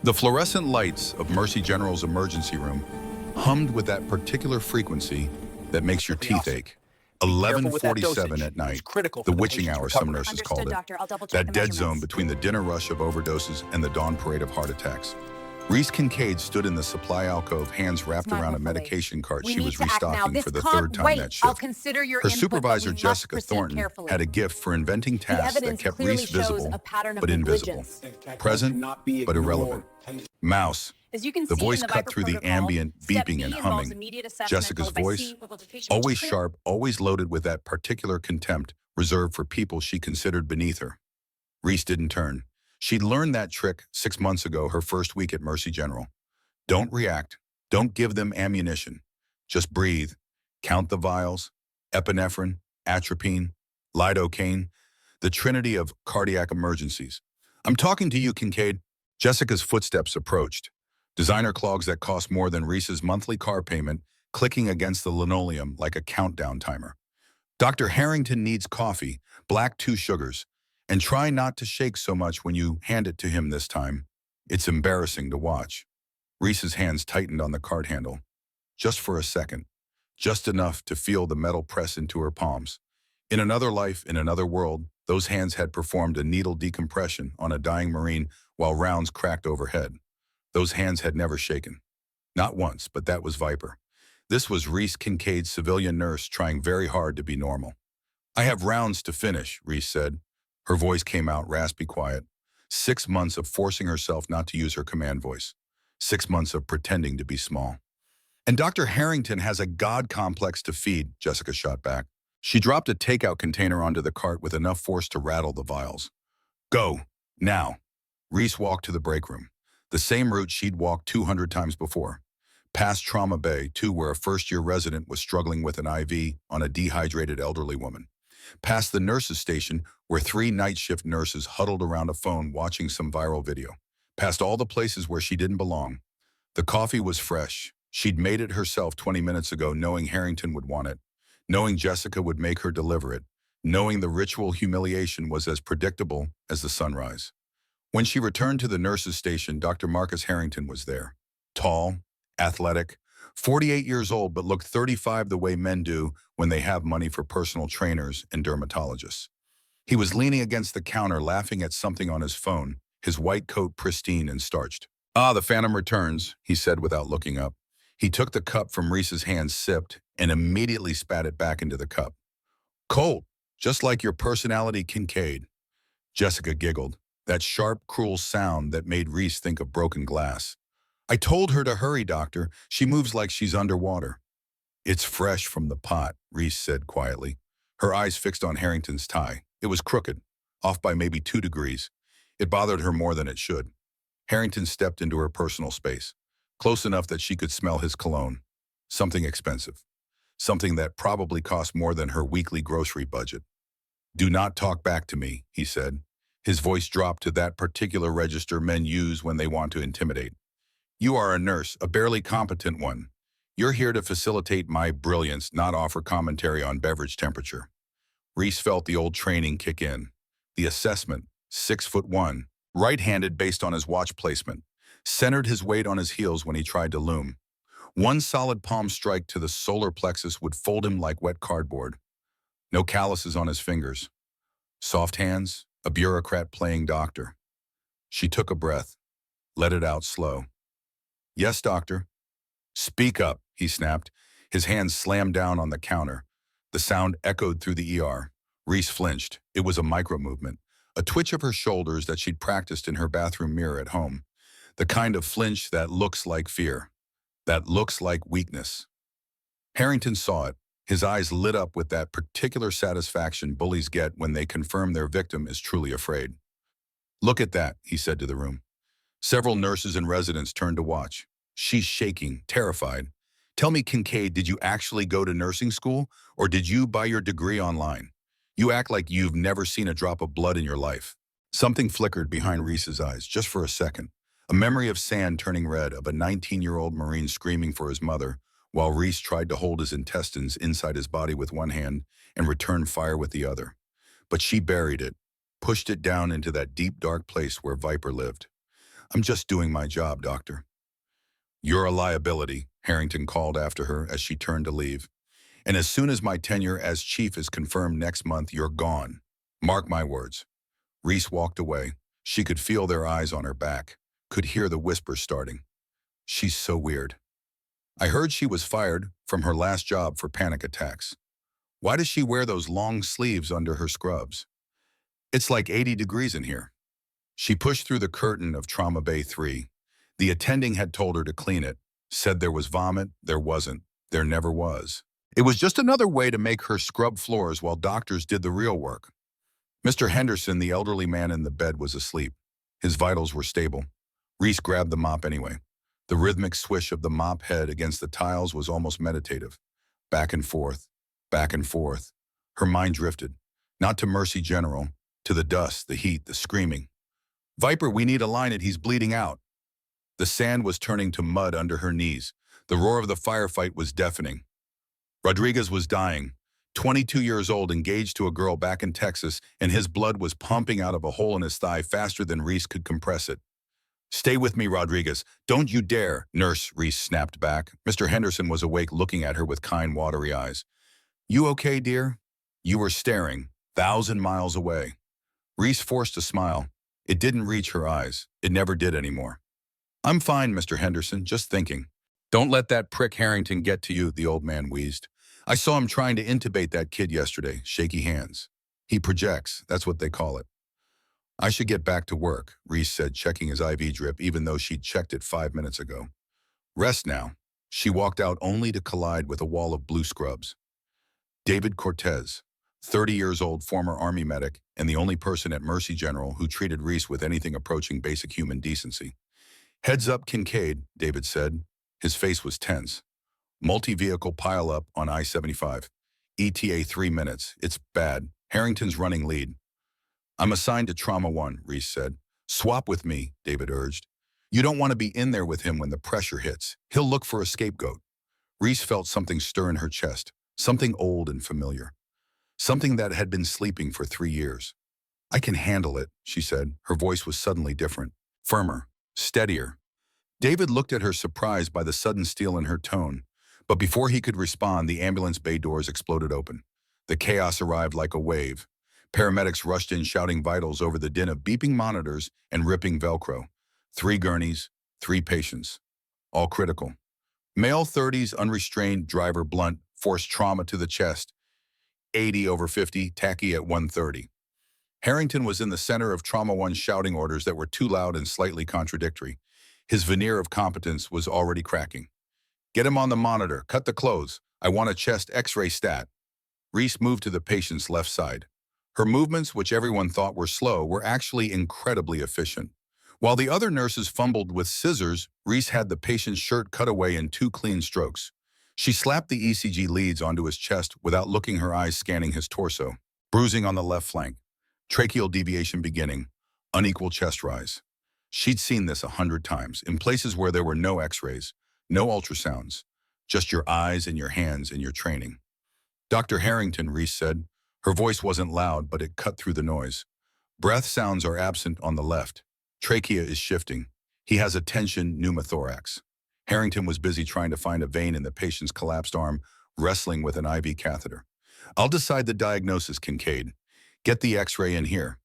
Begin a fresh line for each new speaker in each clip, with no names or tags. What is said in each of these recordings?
The fluorescent lights of Mercy General's emergency room hummed with that particular frequency that makes your teeth ache. 11:47 at night, the witching hour, some nurses called it. That dead zone between the dinner rush of overdoses and the dawn parade of heart attacks. Reese Kincaid stood in the supply alcove, hands wrapped around a medication cart she was restocking for the third time that shift. Her supervisor, Jessica Thornton, had a gift for inventing tasks that kept Reese visible but invisible, present but irrelevant. Mouse. The voice cut through the ambient beeping and humming. Jessica's voice, always sharp, always loaded with that particular contempt reserved for people she considered beneath her. Reese didn't turn. She'd learned that trick 6 months ago, her first week at Mercy General. Don't react. Don't give them ammunition. Just breathe. Count the vials. Epinephrine, atropine, lidocaine, the trinity of cardiac emergencies. I'm talking to you, Kincaid. Jessica's footsteps approached. Designer clogs that cost more than Reese's monthly car payment clicking against the linoleum like a countdown timer. Dr. Harrington needs coffee, black 2 sugars, and try not to shake so much when you hand it to him this time. It's embarrassing to watch. Reese's hands tightened on the cart handle. Just for a second. Just enough to feel the metal press into her palms. In another life, in another world, those hands had performed a needle decompression on a dying Marine while rounds cracked overhead. Those hands had never shaken. Not once, but that was Viper. This was Reese Kincaid's civilian nurse trying very hard to be normal. I have rounds to finish, Reese said. Her voice came out raspy quiet. 6 months of forcing herself not to use her command voice. 6 months of pretending to be small. And Dr. Harrington has a God complex to feed, Jessica shot back. She dropped a takeout container onto the cart with enough force to rattle the vials. Go, now. Reese walked to the break room. The same route she'd walked 200 times before. Past Trauma Bay, too, where a first-year resident was struggling with an IV on a dehydrated elderly woman. Past the nurses' station, where 3 night shift nurses huddled around a phone watching some viral video. Past all the places where she didn't belong. The coffee was fresh. She'd made it herself 20 minutes ago, knowing Harrington would want it. Knowing Jessica would make her deliver it. Knowing the ritual humiliation was as predictable as the sunrise. When she returned to the nurses' station, Dr. Marcus Harrington was there. Tall, athletic, 48 years old, but looked 35 the way men do when they have money for personal trainers and dermatologists. He was leaning against the counter, laughing at something on his phone, his white coat pristine and starched. Ah, the Phantom returns, he said without looking up. He took the cup from Reese's hand, sipped, and immediately spat it back into the cup. Cold, just like your personality, Kincaid. Jessica giggled. That sharp, cruel sound that made Reese think of broken glass. I told her to hurry, doctor. She moves like she's underwater. It's fresh from the pot, Reese said quietly, her eyes fixed on Harrington's tie. It was crooked, off by maybe 2 degrees. It bothered her more than it should. Harrington stepped into her personal space, close enough that she could smell his cologne. Something expensive. Something that probably cost more than her weekly grocery budget. Do not talk back to me, he said. His voice dropped to that particular register men use when they want to intimidate. You are a nurse, a barely competent one. You're here to facilitate my brilliance, not offer commentary on beverage temperature. Reese felt the old training kick in. The assessment, 6'1", right-handed based on his watch placement, centered his weight on his heels when he tried to loom. One solid palm strike to the solar plexus would fold him like wet cardboard. No calluses on his fingers. Soft hands, a bureaucrat playing doctor. She took a breath, let it out slow. Yes, doctor. Speak up, he snapped. His hands slammed down on the counter. The sound echoed through the ER. Reese flinched. It was a micro-movement, a twitch of her shoulders that she'd practiced in her bathroom mirror at home. The kind of flinch that looks like fear, that looks like weakness. Harrington saw it. His eyes lit up with that particular satisfaction bullies get when they confirm their victim is truly afraid. Look at that, he said to the room. Several nurses and residents turned to watch. She's shaking, terrified. Tell me, Kincaid, did you actually go to nursing school, or did you buy your degree online? You act like you've never seen a drop of blood in your life. Something flickered behind Reese's eyes, just for a second. A memory of sand turning red, of a 19-year-old Marine screaming for his mother, while Reese tried to hold his intestines inside his body with one hand and return fire with the other. But she buried it, pushed it down into that deep, dark place where Viper lived. I'm just doing my job, doctor. You're a liability, Harrington called after her as she turned to leave. And as soon as my tenure as chief is confirmed next month, you're gone. Mark my words. Reese walked away. She could feel their eyes on her back, could hear the whispers starting. She's so weird. I heard she was fired from her last job for panic attacks. Why does she wear those long sleeves under her scrubs? It's like 80 degrees in here. She pushed through the curtain of Trauma Bay 3. The attending had told her to clean it, said there was vomit, there wasn't, there never was. It was just another way to make her scrub floors while doctors did the real work. Mr. Henderson, the elderly man in the bed, was asleep. His vitals were stable. Reese grabbed the mop anyway. The rhythmic swish of the mop head against the tiles was almost meditative. Back and forth, back and forth. Her mind drifted, not to Mercy General, to the dust, the heat, the screaming. Viper, we need to line it, he's bleeding out. The sand was turning to mud under her knees. The roar of the firefight was deafening. Rodriguez was dying, 22 years old, engaged to a girl back in Texas, and his blood was pumping out of a hole in his thigh faster than Reese could compress it. Stay with me, Rodriguez. Don't you dare, nurse, Reese snapped back. Mr. Henderson was awake, looking at her with kind, watery eyes. You okay, dear? You were staring, 1,000 miles away. Reese forced a smile. It didn't reach her eyes. It never did anymore. I'm fine, Mr. Henderson, just thinking. Don't let that prick Harrington get to you, the old man wheezed. I saw him trying to intubate that kid yesterday, shaky hands. He projects, that's what they call it. I should get back to work, Reese said, checking his IV drip even though she'd checked it 5 minutes ago. Rest now. She walked out only to collide with a wall of blue scrubs. David Cortez, 30 years old, former Army medic, and the only person at Mercy General who treated Reese with anything approaching basic human decency. Heads up, Kincaid, David said. His face was tense. Multi-vehicle pile-up on I-75. ETA 3 minutes. It's bad. Harrington's running lead. I'm assigned to Trauma 1, Reese said. Swap with me, David urged. You don't want to be in there with him when the pressure hits. He'll look for a scapegoat. Reese felt something stir in her chest, something old and familiar. Something that had been sleeping for 3 years. I can handle it, she said. Her voice was suddenly different, firmer, steadier. David looked at her, surprised by the sudden steel in her tone. But before he could respond, the ambulance bay doors exploded open. The chaos arrived like a wave. Paramedics rushed in, shouting vitals over the din of beeping monitors and ripping Velcro. 3 gurneys, 3 patients. All critical. Male 30s, unrestrained, driver blunt, forced trauma to the chest. 80/50, tachy at 130. Harrington was in the center of Trauma 1's shouting orders that were too loud and slightly contradictory. His veneer of competence was already cracking. Get him on the monitor. Cut the clothes. I want a chest x-ray stat. Reese moved to the patient's left side. Her movements, which everyone thought were slow, were actually incredibly efficient. While the other nurses fumbled with scissors, Reese had the patient's shirt cut away in 2 clean strokes. She slapped the ECG leads onto his chest without looking, her eyes scanning his torso. Bruising on the left flank. Tracheal deviation beginning. Unequal chest rise. She'd seen this 100 times, in places where there were no x-rays, no ultrasounds, just your eyes and your hands in your training. Dr. Harrington, Reese said. Her voice wasn't loud, but it cut through the noise. Breath sounds are absent on the left. Trachea is shifting. He has a tension pneumothorax. Harrington was busy trying to find a vein in the patient's collapsed arm, wrestling with an IV catheter. I'll decide the diagnosis, Kincaid. Get the x-ray in here.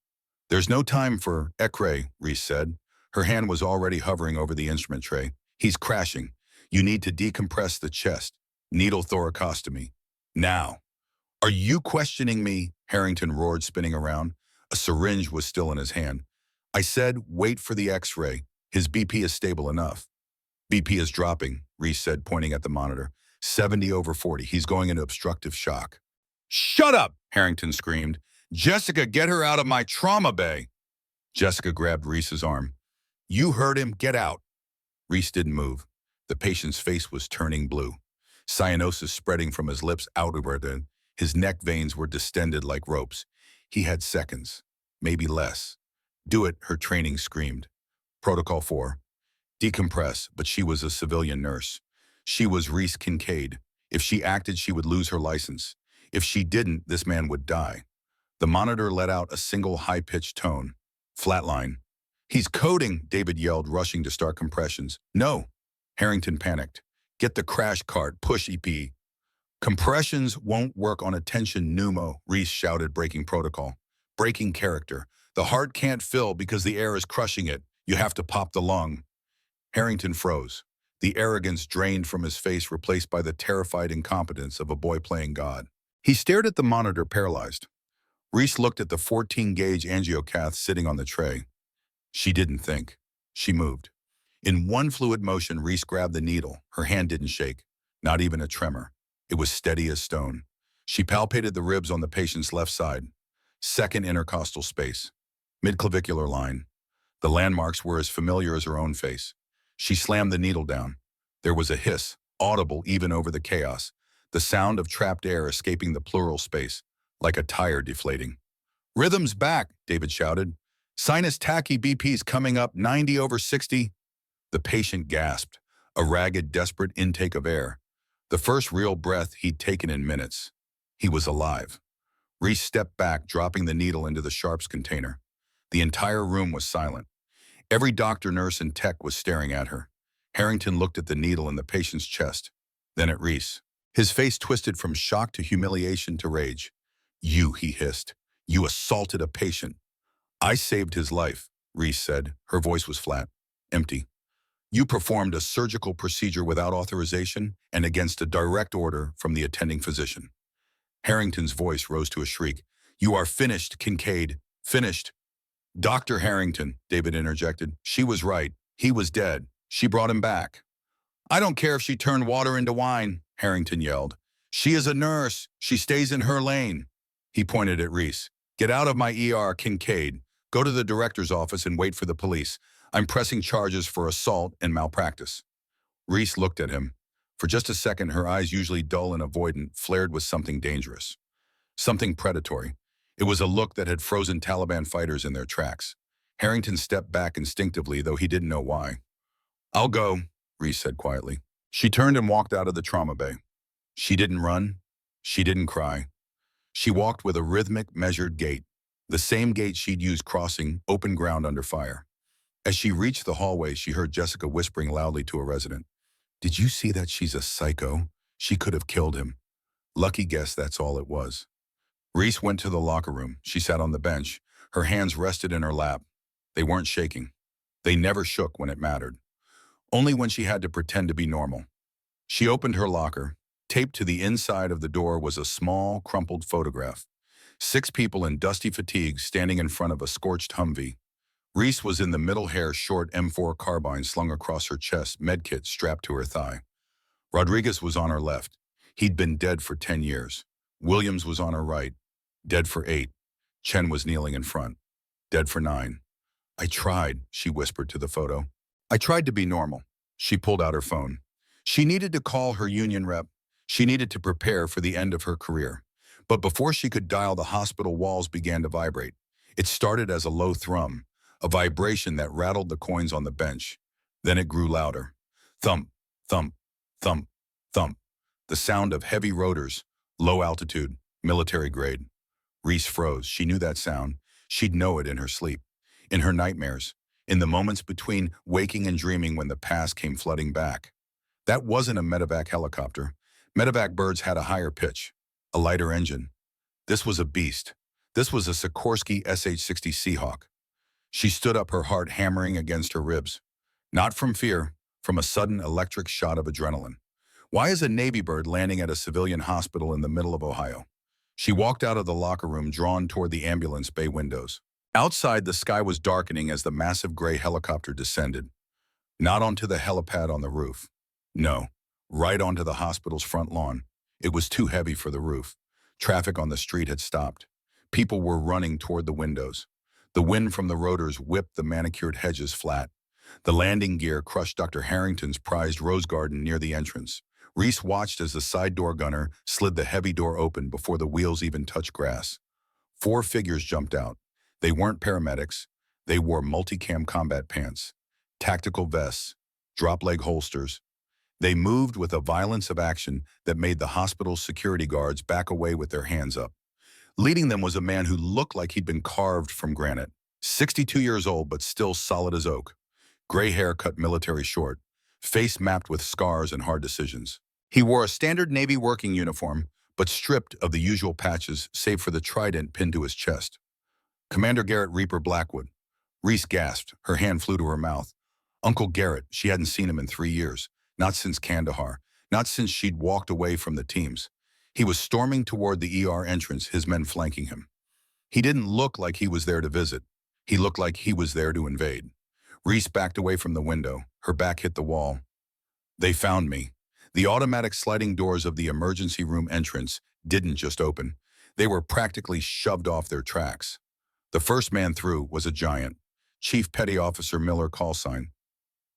There's no time for x-ray, Reese said. Her hand was already hovering over the instrument tray. He's crashing. You need to decompress the chest. Needle thoracostomy. Now. Are you questioning me? Harrington roared, spinning around. A syringe was still in his hand. I said, wait for the x-ray. His BP is stable enough. BP is dropping, Reese said, pointing at the monitor. 70/40. He's going into obstructive shock. Shut up, Harrington screamed. Jessica, get her out of my trauma bay. Jessica grabbed Reese's arm. You heard him. Get out. Reese didn't move. The patient's face was turning blue. Cyanosis spreading from his lips outward. His neck veins were distended like ropes. He had seconds, maybe less. Do it, her training screamed. Protocol 4. Decompress, but she was a civilian nurse. She was Reese Kincaid. If she acted, she would lose her license. If she didn't, this man would die. The monitor let out a single high-pitched tone. Flatline. "He's coding," David yelled, rushing to start compressions. "No." Harrington panicked. "Get the crash cart, push EP." "Compressions won't work on a tension pneumo," Reese shouted, breaking protocol. "Breaking character. The heart can't fill because the air is crushing it. You have to pop the lung." Harrington froze. The arrogance drained from his face, replaced by the terrified incompetence of a boy playing God. He stared at the monitor, paralyzed. Reese looked at the 14-gauge angiocath sitting on the tray. She didn't think. She moved. In one fluid motion, Reese grabbed the needle. Her hand didn't shake, not even a tremor. It was steady as stone. She palpated the ribs on the patient's left side. Second intercostal space. Midclavicular line. The landmarks were as familiar as her own face. She slammed the needle down. There was a hiss, audible even over the chaos, the sound of trapped air escaping the pleural space, like a tire deflating. "Rhythm's back," David shouted. "Sinus tachy, BP's coming up 90/60. The patient gasped, a ragged, desperate intake of air. The first real breath he'd taken in minutes. He was alive. Reese stepped back, dropping the needle into the sharps container. The entire room was silent. Every doctor, nurse, and tech was staring at her. Harrington looked at the needle in the patient's chest, then at Reese. His face twisted from shock to humiliation to rage. "You," he hissed. "You assaulted a patient." "I saved his life," Reese said. Her voice was flat, empty. "You performed a surgical procedure without authorization and against a direct order from the attending physician." Harrington's voice rose to a shriek. "You are finished, Kincaid. Finished." "Dr. Harrington," David interjected. "She was right. He was dead. She brought him back." "I don't care if she turned water into wine," Harrington yelled. "She is a nurse. She stays in her lane." He pointed at Reese. "Get out of my ER, Kincaid. Go to the director's office and wait for the police. I'm pressing charges for assault and malpractice." Reese looked at him. For just a second, her eyes, usually dull and avoidant, flared with something dangerous. Something predatory. It was a look that had frozen Taliban fighters in their tracks. Harrington stepped back instinctively, though he didn't know why. "I'll go," Reese said quietly. She turned and walked out of the trauma bay. She didn't run. She didn't cry. She walked with a rhythmic, measured gait, the same gait she'd used crossing open ground under fire. As she reached the hallway, she heard Jessica whispering loudly to a resident. "Did you see that? She's a psycho. She could have killed him." Lucky guess that's all it was. Reese went to the locker room. She sat on the bench. Her hands rested in her lap. They weren't shaking. They never shook when it mattered. Only when she had to pretend to be normal. She opened her locker. Taped to the inside of the door was a small, crumpled photograph. 6 people in dusty fatigues standing in front of a scorched Humvee. Reese was in the middle, hair short, M4 carbine slung across her chest, medkit strapped to her thigh. Rodriguez was on her left. He'd been dead for 10 years. Williams was on her right, dead for 8. Chen was kneeling in front, dead for 9. "I tried," she whispered to the photo. "I tried to be normal." She pulled out her phone. She needed to call her union rep. She needed to prepare for the end of her career. But before she could dial, the hospital walls began to vibrate. It started as a low thrum, a vibration that rattled the coins on the bench. Then it grew louder. Thump, thump, thump, thump. The sound of heavy rotors, low altitude, military grade. Reese froze. She knew that sound. She'd know it in her sleep, in her nightmares, in the moments between waking and dreaming when the past came flooding back. That wasn't a medevac helicopter. Medevac birds had a higher pitch, a lighter engine. This was a beast. This was a Sikorsky SH-60 Seahawk. She stood up, her heart hammering against her ribs. Not from fear, from a sudden electric shot of adrenaline. Why is a Navy bird landing at a civilian hospital in the middle of Ohio? She walked out of the locker room, drawn toward the ambulance bay windows. Outside, the sky was darkening as the massive gray helicopter descended. Not onto the helipad on the roof. No, right onto the hospital's front lawn. It was too heavy for the roof. Traffic on the street had stopped. People were running toward the windows. The wind from the rotors whipped the manicured hedges flat. The landing gear crushed Dr. Harrington's prized rose garden near the entrance. Reese watched as the side door gunner slid the heavy door open before the wheels even touched grass. 4 figures jumped out. They weren't paramedics. They wore multicam combat pants, tactical vests, drop-leg holsters. They moved with a violence of action that made the hospital's security guards back away with their hands up. Leading them was a man who looked like he'd been carved from granite. 62 years old, but still solid as oak. Gray hair cut military short, face mapped with scars and hard decisions. He wore a standard Navy working uniform, but stripped of the usual patches save for the trident pinned to his chest. Commander Garrett Reaper Blackwood. Reese gasped. Her hand flew to her mouth. Uncle Garrett, she hadn't seen him in 3 years. Not since Kandahar. Not since she'd walked away from the teams. He was storming toward the ER entrance, his men flanking him. He didn't look like he was there to visit. He looked like he was there to invade. Reese backed away from the window. Her back hit the wall. They found me. The automatic sliding doors of the emergency room entrance didn't just open. They were practically shoved off their tracks. The first man through was a giant. Chief Petty Officer Miller call sign.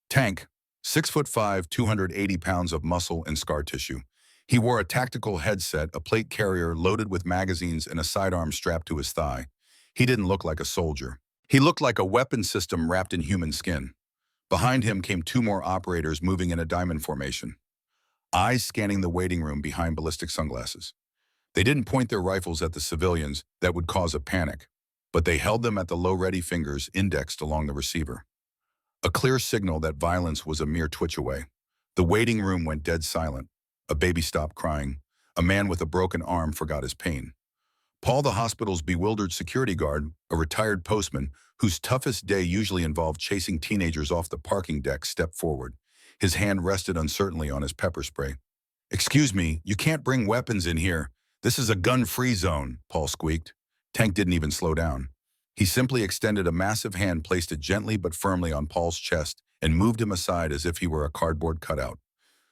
Tank, 6'5", 280 pounds of muscle and scar tissue. He wore a tactical headset, a plate carrier loaded with magazines and a sidearm strapped to his thigh. He didn't look like a soldier. He looked like a weapon system wrapped in human skin. Behind him came 2 more operators moving in a diamond formation, eyes scanning the waiting room behind ballistic sunglasses. They didn't point their rifles at the civilians that would cause a panic, but they held them at the low-ready fingers indexed along the receiver. A clear signal that violence was a mere twitch away. The waiting room went dead silent. A baby stopped crying. A man with a broken arm forgot his pain. Paul, the hospital's bewildered security guard, a retired postman whose toughest day usually involved chasing teenagers off the parking deck, stepped forward. His hand rested uncertainly on his pepper spray. "Excuse me, you can't bring weapons in here. This is a gun-free zone," Paul squeaked. Tank didn't even slow down. He simply extended a massive hand, placed it gently but firmly on Paul's chest, and moved him aside as if he were a cardboard cutout.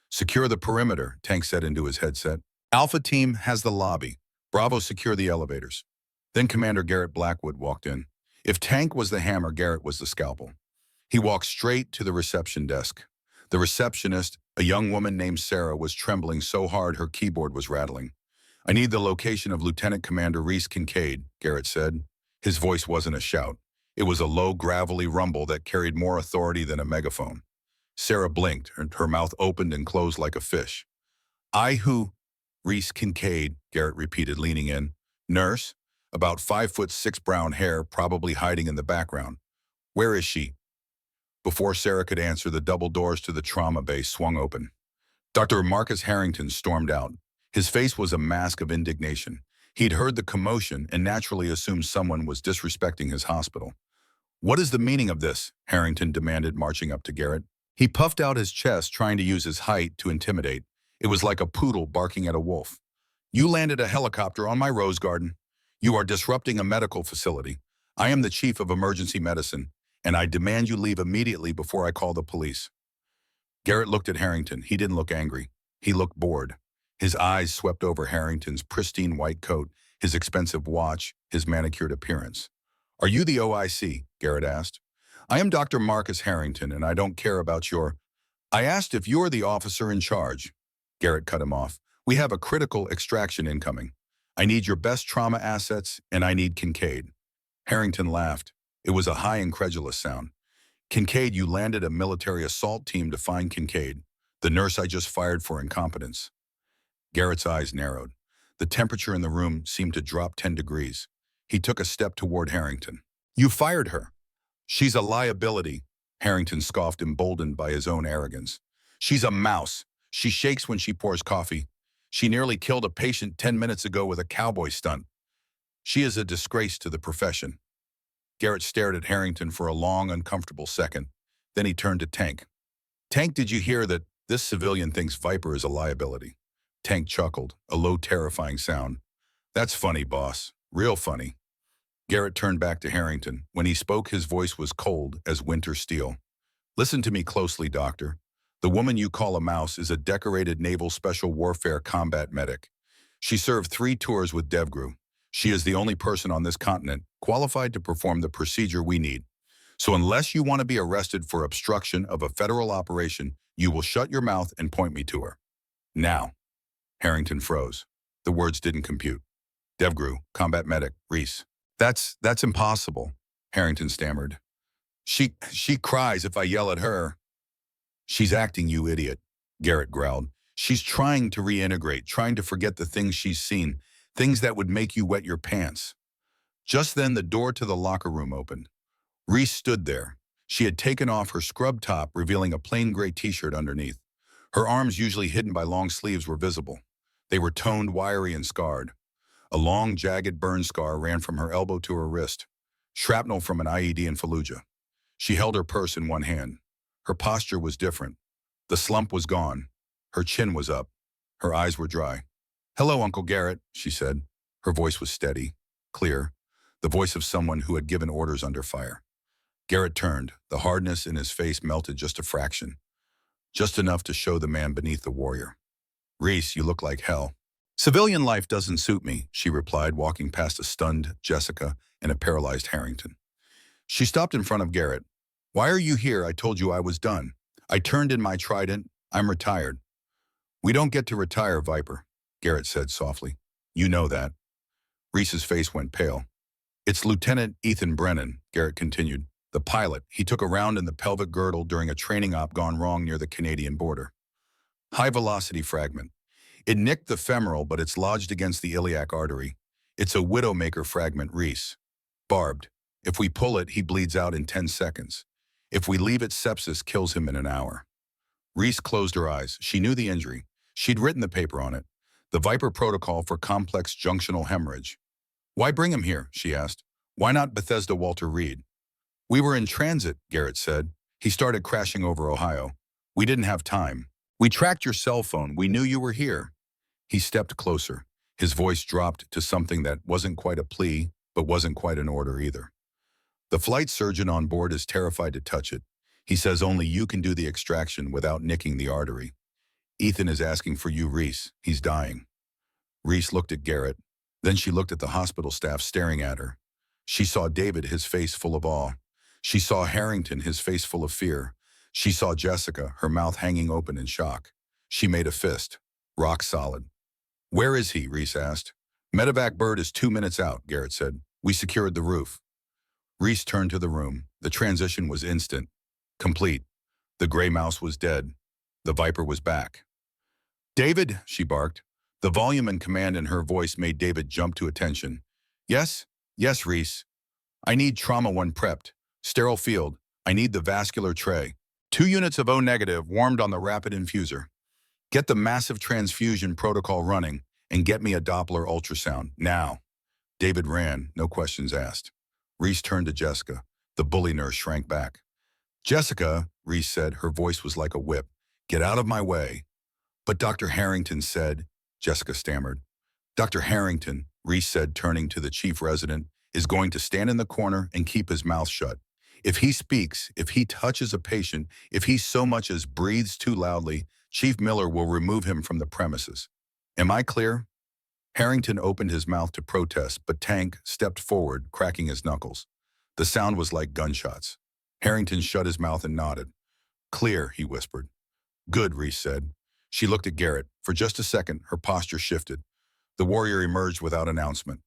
"Secure the perimeter," Tank said into his headset. "Alpha team has the lobby. Bravo, secure the elevators." Then Commander Garrett Blackwood walked in. If Tank was the hammer, Garrett was the scalpel. He walked straight to the reception desk. The receptionist, a young woman named Sarah, was trembling so hard her keyboard was rattling. "I need the location of Lieutenant Commander Reese Kincaid," Garrett said. His voice wasn't a shout. It was a low, gravelly rumble that carried more authority than a megaphone. Sarah blinked, and her mouth opened and closed like a fish. "I who?" "Reese Kincaid," Garrett repeated, leaning in. "Nurse? About 5'6", brown hair, probably hiding in the background. Where is she?" Before Sarah could answer, the double doors to the trauma bay swung open. Dr. Marcus Harrington stormed out. His face was a mask of indignation. He'd heard the commotion and naturally assumed someone was disrespecting his hospital. "What is the meaning of this?" Harrington demanded, marching up to Garrett. He puffed out his chest, trying to use his height to intimidate. It was like a poodle barking at a wolf. "You landed a helicopter on my rose garden. You are disrupting a medical facility. I am the chief of emergency medicine, and I demand you leave immediately before I call the police." Garrett looked at Harrington. He didn't look angry. He looked bored. His eyes swept over Harrington's pristine white coat, his expensive watch, his manicured appearance. "Are you the OIC?" Garrett asked. "I am Dr. Marcus Harrington, and I don't care about your—" "I asked if you're the officer in charge." Garrett cut him off. "We have a critical extraction incoming. I need your best trauma assets, and I need Kincaid." Harrington laughed. It was a high, incredulous sound. "Kincaid, you landed a military assault team to find Kincaid, the nurse I just fired for incompetence." Garrett's eyes narrowed. The temperature in the room seemed to drop 10 degrees. He took a step toward Harrington. "You fired her." "She's a liability," Harrington scoffed, emboldened by his own arrogance. "She's a mouse. She shakes when she pours coffee. She nearly killed a patient 10 minutes ago with a cowboy stunt. She is a disgrace to the profession." Garrett stared at Harrington for a long, uncomfortable second. Then he turned to Tank. "Tank, did you hear that this civilian thinks Viper is a liability?" Tank chuckled, a low, terrifying sound. "That's funny, boss. Real funny." Garrett turned back to Harrington. When he spoke, his voice was cold as winter steel. "Listen to me closely, Doctor. The woman you call a mouse is a decorated Naval Special Warfare combat medic. She served 3 tours with DevGru. She is the only person on this continent qualified to perform the procedure we need. So unless you want to be arrested for obstruction of a federal operation, you will shut your mouth and point me to her. Now." Harrington froze. The words didn't compute. "DevGru, combat medic, Reese." That's impossible," Harrington stammered. She cries if I yell at her." "She's acting, you idiot," Garrett growled. "She's trying to reintegrate, trying to forget the things she's seen, things that would make you wet your pants." Just then the door to the locker room opened. Reese stood there. She had taken off her scrub top, revealing a plain gray t-shirt underneath. Her arms, usually hidden by long sleeves, were visible. They were toned, wiry, and scarred. A long, jagged burn scar ran from her elbow to her wrist. Shrapnel from an IED in Fallujah. She held her purse in one hand. Her posture was different. The slump was gone. Her chin was up. Her eyes were dry. "Hello, Uncle Garrett," she said. Her voice was steady, clear, the voice of someone who had given orders under fire. Garrett turned. The hardness in his face melted just a fraction, just enough to show the man beneath the warrior. "Reese, you look like hell." "Civilian life doesn't suit me," she replied, walking past a stunned Jessica and a paralyzed Harrington. She stopped in front of Garrett. "Why are you here? I told you I was done. I turned in my trident. I'm retired." "We don't get to retire, Viper," Garrett said softly. "You know that." Reese's face went pale. "It's Lieutenant Ethan Brennan," Garrett continued. "The pilot. He took a round in the pelvic girdle during a training op gone wrong near the Canadian border. High-velocity fragment. It nicked the femoral, but it's lodged against the iliac artery. It's a widowmaker fragment, Reese. Barbed. If we pull it, he bleeds out in 10 seconds. If we leave it, sepsis kills him in an hour." Reese closed her eyes. She knew the injury. She'd written the paper on it. The Viper protocol for complex junctional hemorrhage. "Why bring him here?" she asked. "Why not Bethesda Walter Reed?" "We were in transit," Garrett said. "He started crashing over Ohio. We didn't have time. We tracked your cell phone. We knew you were here." He stepped closer. His voice dropped to something that wasn't quite a plea, but wasn't quite an order either. "The flight surgeon on board is terrified to touch it. He says only you can do the extraction without nicking the artery. Ethan is asking for you, Reese. He's dying." Reese looked at Garrett. Then she looked at the hospital staff staring at her. She saw David, his face full of awe. She saw Harrington, his face full of fear. She saw Jessica, her mouth hanging open in shock. She made a fist. Rock solid. "Where is he?" Reese asked. "Medevac bird is 2 minutes out," Garrett said. "We secured the roof." Reese turned to the room. The transition was instant. Complete. The gray mouse was dead. The Viper was back. "David," she barked. The volume and command in her voice made David jump to attention. "Yes? Yes, Reese. I need trauma 1 prepped. Sterile field. I need the vascular tray. 2 units of O-negative warmed on the rapid infuser. Get the massive transfusion protocol running and get me a Doppler ultrasound, now." David ran, no questions asked. Reese turned to Jessica. The bully nurse shrank back. "Jessica," Reese said, her voice was like a whip. "Get out of my way." "But Dr. Harrington said," Jessica stammered. "Dr. Harrington," Reese said, turning to the chief resident, "is going to stand in the corner and keep his mouth shut. If he speaks, if he touches a patient, if he so much as breathes too loudly, Chief Miller will remove him from the premises. Am I clear?" Harrington opened his mouth to protest, but Tank stepped forward, cracking his knuckles. The sound was like gunshots. Harrington shut his mouth and nodded. "Clear," he whispered. "Good," Reese said. She looked at Garrett. For just a second, her posture shifted. The warrior emerged without announcement.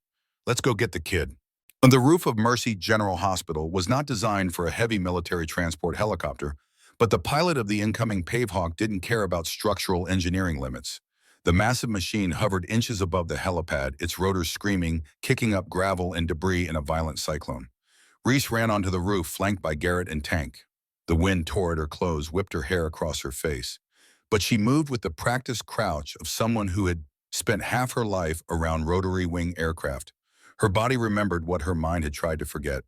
"Let's go get the kid." The roof of Mercy General Hospital was not designed for a heavy military transport helicopter, but the pilot of the incoming Pavehawk didn't care about structural engineering limits. The massive machine hovered inches above the helipad, its rotors screaming, kicking up gravel and debris in a violent cyclone. Reese ran onto the roof, flanked by Garrett and Tank. The wind tore at her clothes, whipped her hair across her face. But she moved with the practiced crouch of someone who had spent half her life around rotary wing aircraft. Her body remembered what her mind had tried to forget.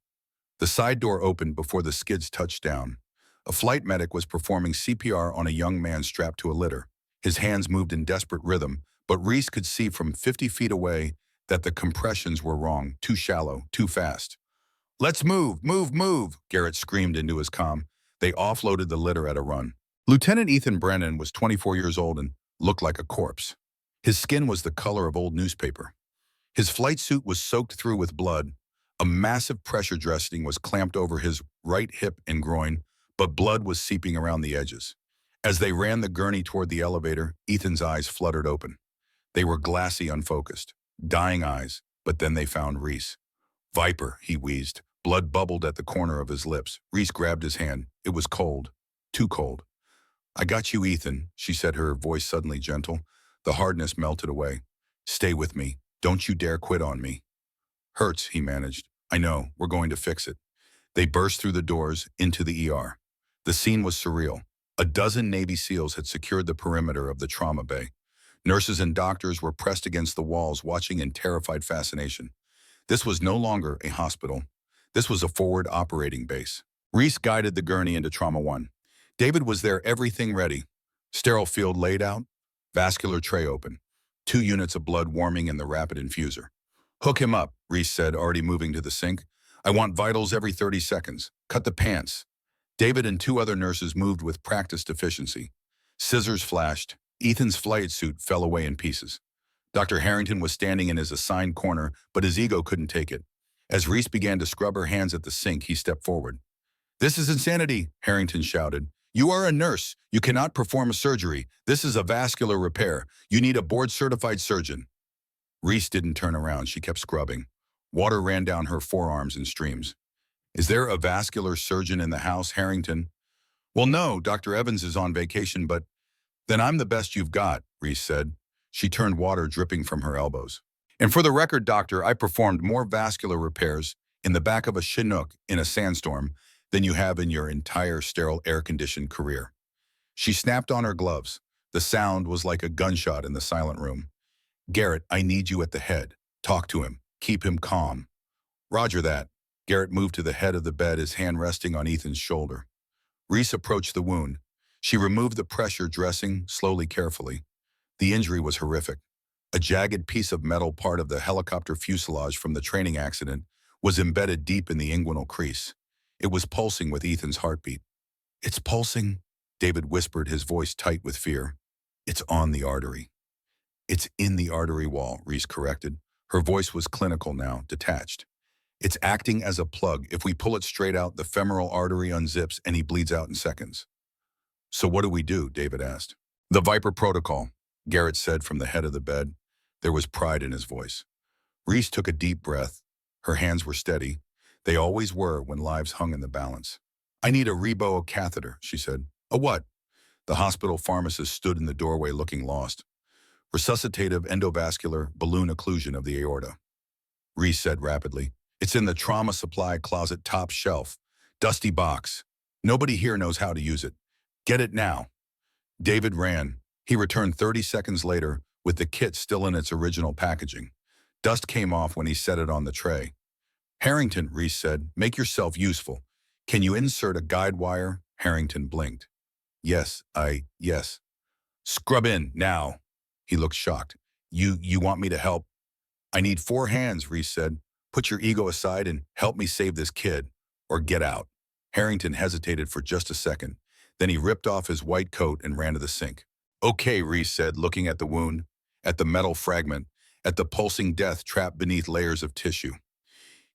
The side door opened before the skids touched down. A flight medic was performing CPR on a young man strapped to a litter. His hands moved in desperate rhythm, but Reese could see from 50 feet away that the compressions were wrong, too shallow, too fast. "Let's move, move, move," Garrett screamed into his comm. They offloaded the litter at a run. Lieutenant Ethan Brennan was 24 years old and looked like a corpse. His skin was the color of old newspaper. His flight suit was soaked through with blood. A massive pressure dressing was clamped over his right hip and groin, but blood was seeping around the edges. As they ran the gurney toward the elevator, Ethan's eyes fluttered open. They were glassy, unfocused, dying eyes, but then they found Reese. "Viper," he wheezed. Blood bubbled at the corner of his lips. Reese grabbed his hand. It was cold, too cold. "I got you, Ethan," she said, her voice suddenly gentle. The hardness melted away. "Stay with me. Don't you dare quit on me." "Hurts," he managed. "I know. We're going to fix it." They burst through the doors into the ER. The scene was surreal. A dozen Navy SEALs had secured the perimeter of the trauma bay. Nurses and doctors were pressed against the walls, watching in terrified fascination. This was no longer a hospital. This was a forward operating base. Reese guided the gurney into Trauma 1. David was there, everything ready. Sterile field laid out, vascular tray open, 2 units of blood warming in the rapid infuser. Hook him up, Reese said, already moving to the sink. I want vitals every 30 seconds. Cut the pants. David and 2 other nurses moved with practiced efficiency. Scissors flashed. Ethan's flight suit fell away in pieces. Dr. Harrington was standing in his assigned corner, but his ego couldn't take it. As Reese began to scrub her hands at the sink, he stepped forward. This is insanity, Harrington shouted. You are a nurse. You cannot perform a surgery. This is a vascular repair. You need a board-certified surgeon. Reese didn't turn around. She kept scrubbing. Water ran down her forearms in streams. Is there a vascular surgeon in the house, Harrington? Well, no, Dr. Evans is on vacation, but then I'm the best you've got, Reese said. She turned, water dripping from her elbows. And for the record, doctor, I performed more vascular repairs in the back of a Chinook in a sandstorm than you have in your entire sterile air-conditioned career. She snapped on her gloves. The sound was like a gunshot in the silent room. Garrett, I need you at the head. Talk to him. Keep him calm. Roger that. Garrett moved to the head of the bed, his hand resting on Ethan's shoulder. Reese approached the wound. She removed the pressure dressing, slowly, carefully. The injury was horrific. A jagged piece of metal, part of the helicopter fuselage from the training accident, was embedded deep in the inguinal crease. It was pulsing with Ethan's heartbeat. It's pulsing, David whispered, his voice tight with fear. It's on the artery. It's in the artery wall, Reese corrected. Her voice was clinical now, detached. It's acting as a plug. If we pull it straight out, the femoral artery unzips and he bleeds out in seconds. So what do we do? David asked. The Viper protocol, Garrett said from the head of the bed. There was pride in his voice. Reese took a deep breath. Her hands were steady. They always were when lives hung in the balance. I need a Rebo catheter, she said. A what? The hospital pharmacist stood in the doorway looking lost. Resuscitative endovascular balloon occlusion of the aorta. Reese said rapidly. It's in the trauma supply closet, top shelf. Dusty box. Nobody here knows how to use it. Get it now. David ran. He returned 30 seconds later with the kit still in its original packaging. Dust came off when he set it on the tray. Harrington, Reese said, make yourself useful. Can you insert a guide wire? Harrington blinked. Yes. Scrub in, now. He looked shocked. You want me to help? I need 4 hands, Reese said. Put your ego aside and help me save this kid, or get out. Harrington hesitated for just a second. Then he ripped off his white coat and ran to the sink. Okay, Reese said, looking at the wound, at the metal fragment, at the pulsing death trapped beneath layers of tissue.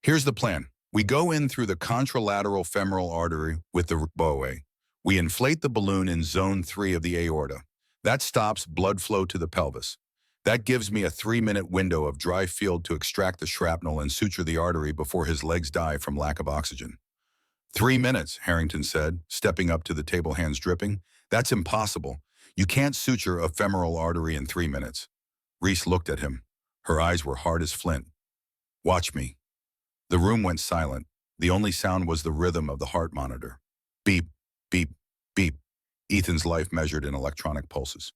Here's the plan. We go in through the contralateral femoral artery with the Rebo. We inflate the balloon in zone 3 of the aorta. That stops blood flow to the pelvis. That gives me a 3-minute window of dry field to extract the shrapnel and suture the artery before his legs die from lack of oxygen. 3 minutes, Harrington said, stepping up to the table, hands dripping. That's impossible. You can't suture a femoral artery in 3 minutes. Reese looked at him. Her eyes were hard as flint. Watch me. The room went silent. The only sound was the rhythm of the heart monitor. Beep, beep, beep. Ethan's life measured in electronic pulses.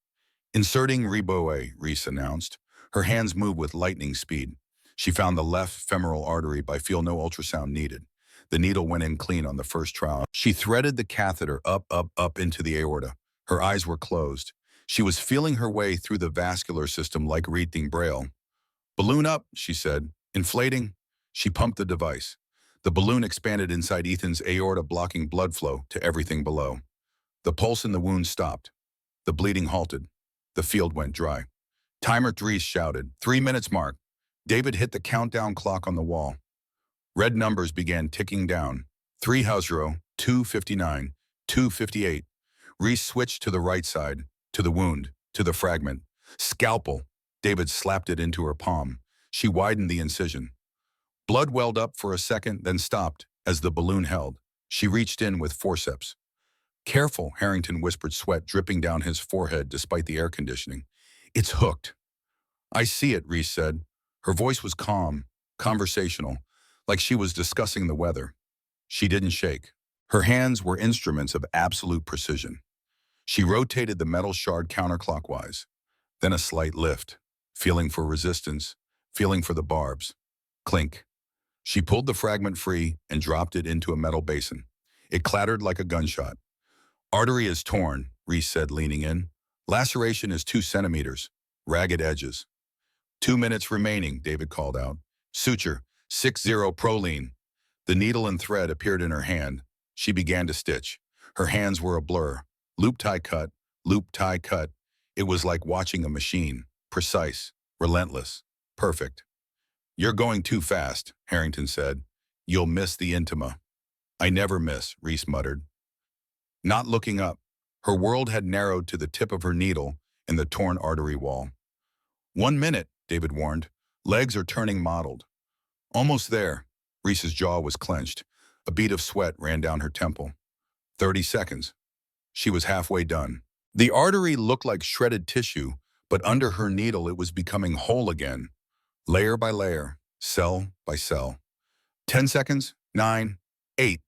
Inserting Rebo, Reese announced. Her hands moved with lightning speed. She found the left femoral artery by feel, no ultrasound needed. The needle went in clean on the first trial. She threaded the catheter up into the aorta. Her eyes were closed. She was feeling her way through the vascular system like reading Braille. Balloon up, she said. Inflating. She pumped the device. The balloon expanded inside Ethan's aorta, blocking blood flow to everything below. The pulse in the wound stopped. The bleeding halted. The field went dry. Timer, Reese shouted. 3 minutes mark. David hit the countdown clock on the wall. Red numbers began ticking down. 3:00, 2:59, 2:58. Reese switched to the right side, to the wound, to the fragment. Scalpel. David slapped it into her palm. She widened the incision. Blood welled up for a second, then stopped as the balloon held. She reached in with forceps. Careful, Harrington whispered, sweat dripping down his forehead despite the air conditioning. It's hooked. I see it, Reese said. Her voice was calm, conversational, like she was discussing the weather. She didn't shake. Her hands were instruments of absolute precision. She rotated the metal shard counterclockwise, then a slight lift, feeling for resistance, feeling for the barbs. Clink. She pulled the fragment free and dropped it into a metal basin. It clattered like a gunshot. Artery is torn, Reese said, leaning in. Laceration is 2 centimeters. Ragged edges. 2 minutes remaining, David called out. Suture, 6-0 proline. The needle and thread appeared in her hand. She began to stitch. Her hands were a blur. Loop tie cut, loop tie cut. It was like watching a machine. Precise, relentless, perfect. You're going too fast, Harrington said. You'll miss the intima. I never miss, Reese muttered. Not looking up, her world had narrowed to the tip of her needle and the torn artery wall. 1 minute, David warned. Legs are turning mottled. Almost there. Reese's jaw was clenched. A bead of sweat ran down her temple. 30 seconds. She was halfway done. The artery looked like shredded tissue, but under her needle it was becoming whole again. Layer by layer, cell by cell. 10 seconds, 9, 8.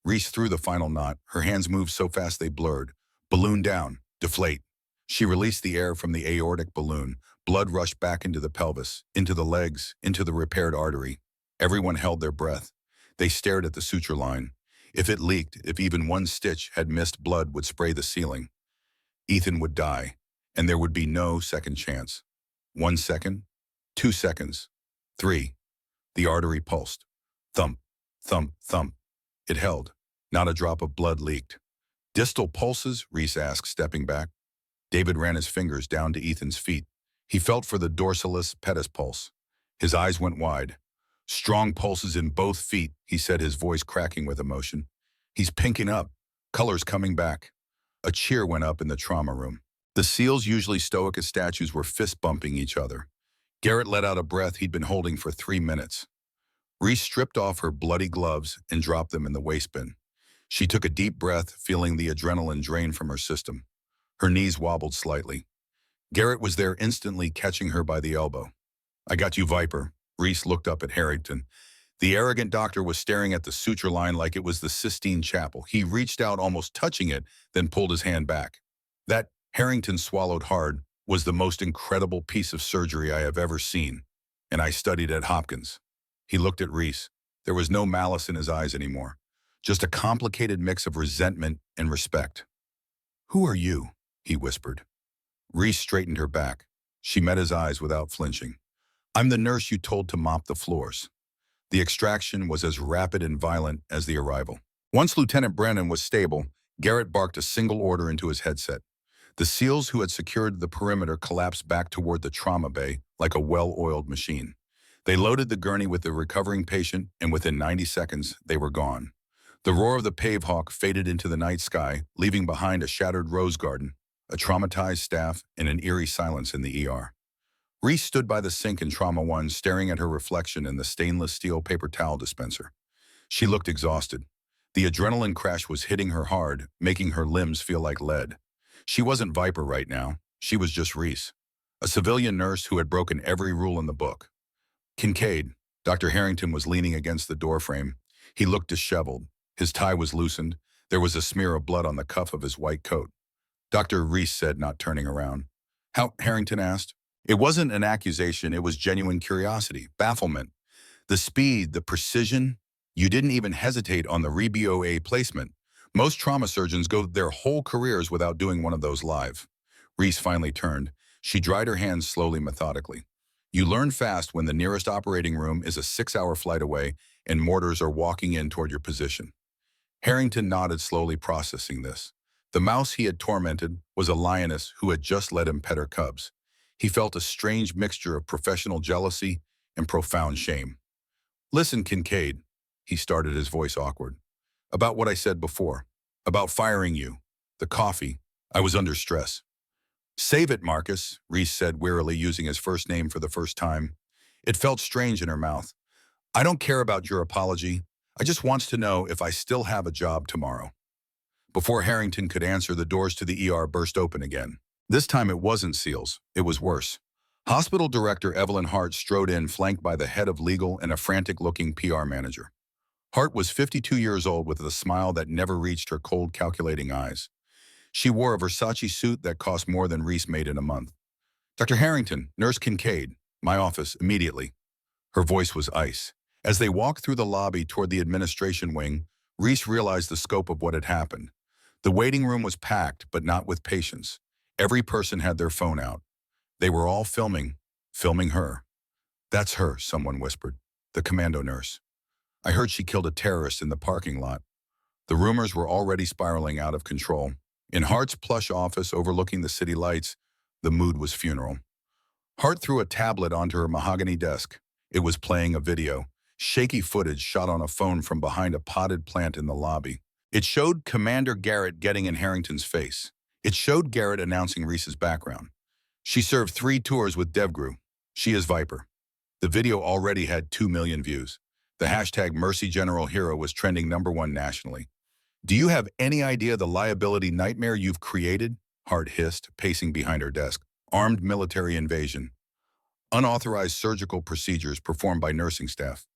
Reese threw the final knot. Her hands moved so fast they blurred. Balloon down, deflate. She released the air from the aortic balloon. Blood rushed back into the pelvis, into the legs, into the repaired artery. Everyone held their breath. They stared at the suture line. If it leaked, if even one stitch had missed, blood would spray the ceiling. Ethan would die, and there would be no second chance. 1 second, 2 seconds, 3. The artery pulsed. Thump, thump, thump. It held. Not a drop of blood leaked. Distal pulses? Reese asked, stepping back. David ran his fingers down to Ethan's feet. He felt for the dorsalis pedis pulse. His eyes went wide. Strong pulses in both feet, he said, his voice cracking with emotion. He's pinking up, colors coming back. A cheer went up in the trauma room. The SEALs, usually stoic as statues, were fist-bumping each other. Garrett let out a breath he'd been holding for 3 minutes. Reese stripped off her bloody gloves and dropped them in the waste bin. She took a deep breath, feeling the adrenaline drain from her system. Her knees wobbled slightly. Garrett was there instantly, catching her by the elbow. I got you, Viper. Reese looked up at Harrington. The arrogant doctor was staring at the suture line like it was the Sistine Chapel. He reached out, almost touching it, then pulled his hand back. That, Harrington swallowed hard, was the most incredible piece of surgery I have ever seen, and I studied at Hopkins. He looked at Reese. There was no malice in his eyes anymore, just a complicated mix of resentment and respect. Who are you? He whispered. Reese straightened her back. She met his eyes without flinching. I'm the nurse you told to mop the floors. The extraction was as rapid and violent as the arrival. Once Lieutenant Brennan was stable, Garrett barked a single order into his headset. The SEALs who had secured the perimeter collapsed back toward the trauma bay like a well-oiled machine. They loaded the gurney with the recovering patient, and within 90 seconds, they were gone. The roar of the pave hawk faded into the night sky, leaving behind a shattered rose garden, a traumatized staff, and an eerie silence in the ER. Reese stood by the sink in Trauma 1, staring at her reflection in the stainless steel paper towel dispenser. She looked exhausted. The adrenaline crash was hitting her hard, making her limbs feel like lead. She wasn't Viper right now. She was just Reese, a civilian nurse who had broken every rule in the book. Kincaid, Dr. Harrington was leaning against the doorframe. He looked disheveled. His tie was loosened. There was a smear of blood on the cuff of his white coat. Dr. Reese said, not turning around. How? Harrington asked. It wasn't an accusation, it was genuine curiosity, bafflement. The speed, the precision. You didn't even hesitate on the ReBOA placement. Most trauma surgeons go their whole careers without doing one of those live. Reese finally turned. She dried her hands slowly, methodically. You learn fast when the nearest operating room is a 6-hour flight away and mortars are walking in toward your position. Harrington nodded, slowly processing this. The mouse he had tormented was a lioness who had just let him pet her cubs. He felt a strange mixture of professional jealousy and profound shame. Listen, Kincaid, he started, his voice awkward. About what I said before. About firing you. The coffee. I was under stress. Save it, Marcus, Reese said wearily, using his first name for the first time. It felt strange in her mouth. I don't care about your apology. I just want to know if I still have a job tomorrow. Before Harrington could answer, the doors to the ER burst open again. This time it wasn't SEALs, it was worse. Hospital Director Evelyn Hart strode in, flanked by the head of legal and a frantic-looking PR manager. Hart was 52 years old with a smile that never reached her cold, calculating eyes. She wore a Versace suit that cost more than Reese made in a month. "Dr. Harrington, Nurse Kincaid, my office, immediately." Her voice was ice. As they walked through the lobby toward the administration wing, Reese realized the scope of what had happened. The waiting room was packed, but not with patients. Every person had their phone out. They were all filming her. "That's her," someone whispered. "The commando nurse. I heard she killed a terrorist in the parking lot." The rumors were already spiraling out of control. In Hart's plush office overlooking the city lights, the mood was funeral. Hart threw a tablet onto her mahogany desk. It was playing a video, shaky footage shot on a phone from behind a potted plant in the lobby. It showed Commander Garrett getting in Harrington's face. It showed Garrett announcing Reese's background. "She served 3 tours with DevGru. She is Viper." The video already had 2 million views. The hashtag #MercyGeneralHero was trending #1 nationally. "Do you have any idea the liability nightmare you've created?" Hart hissed, pacing behind her desk. "Armed military invasion. Unauthorized surgical procedures performed by nursing staff.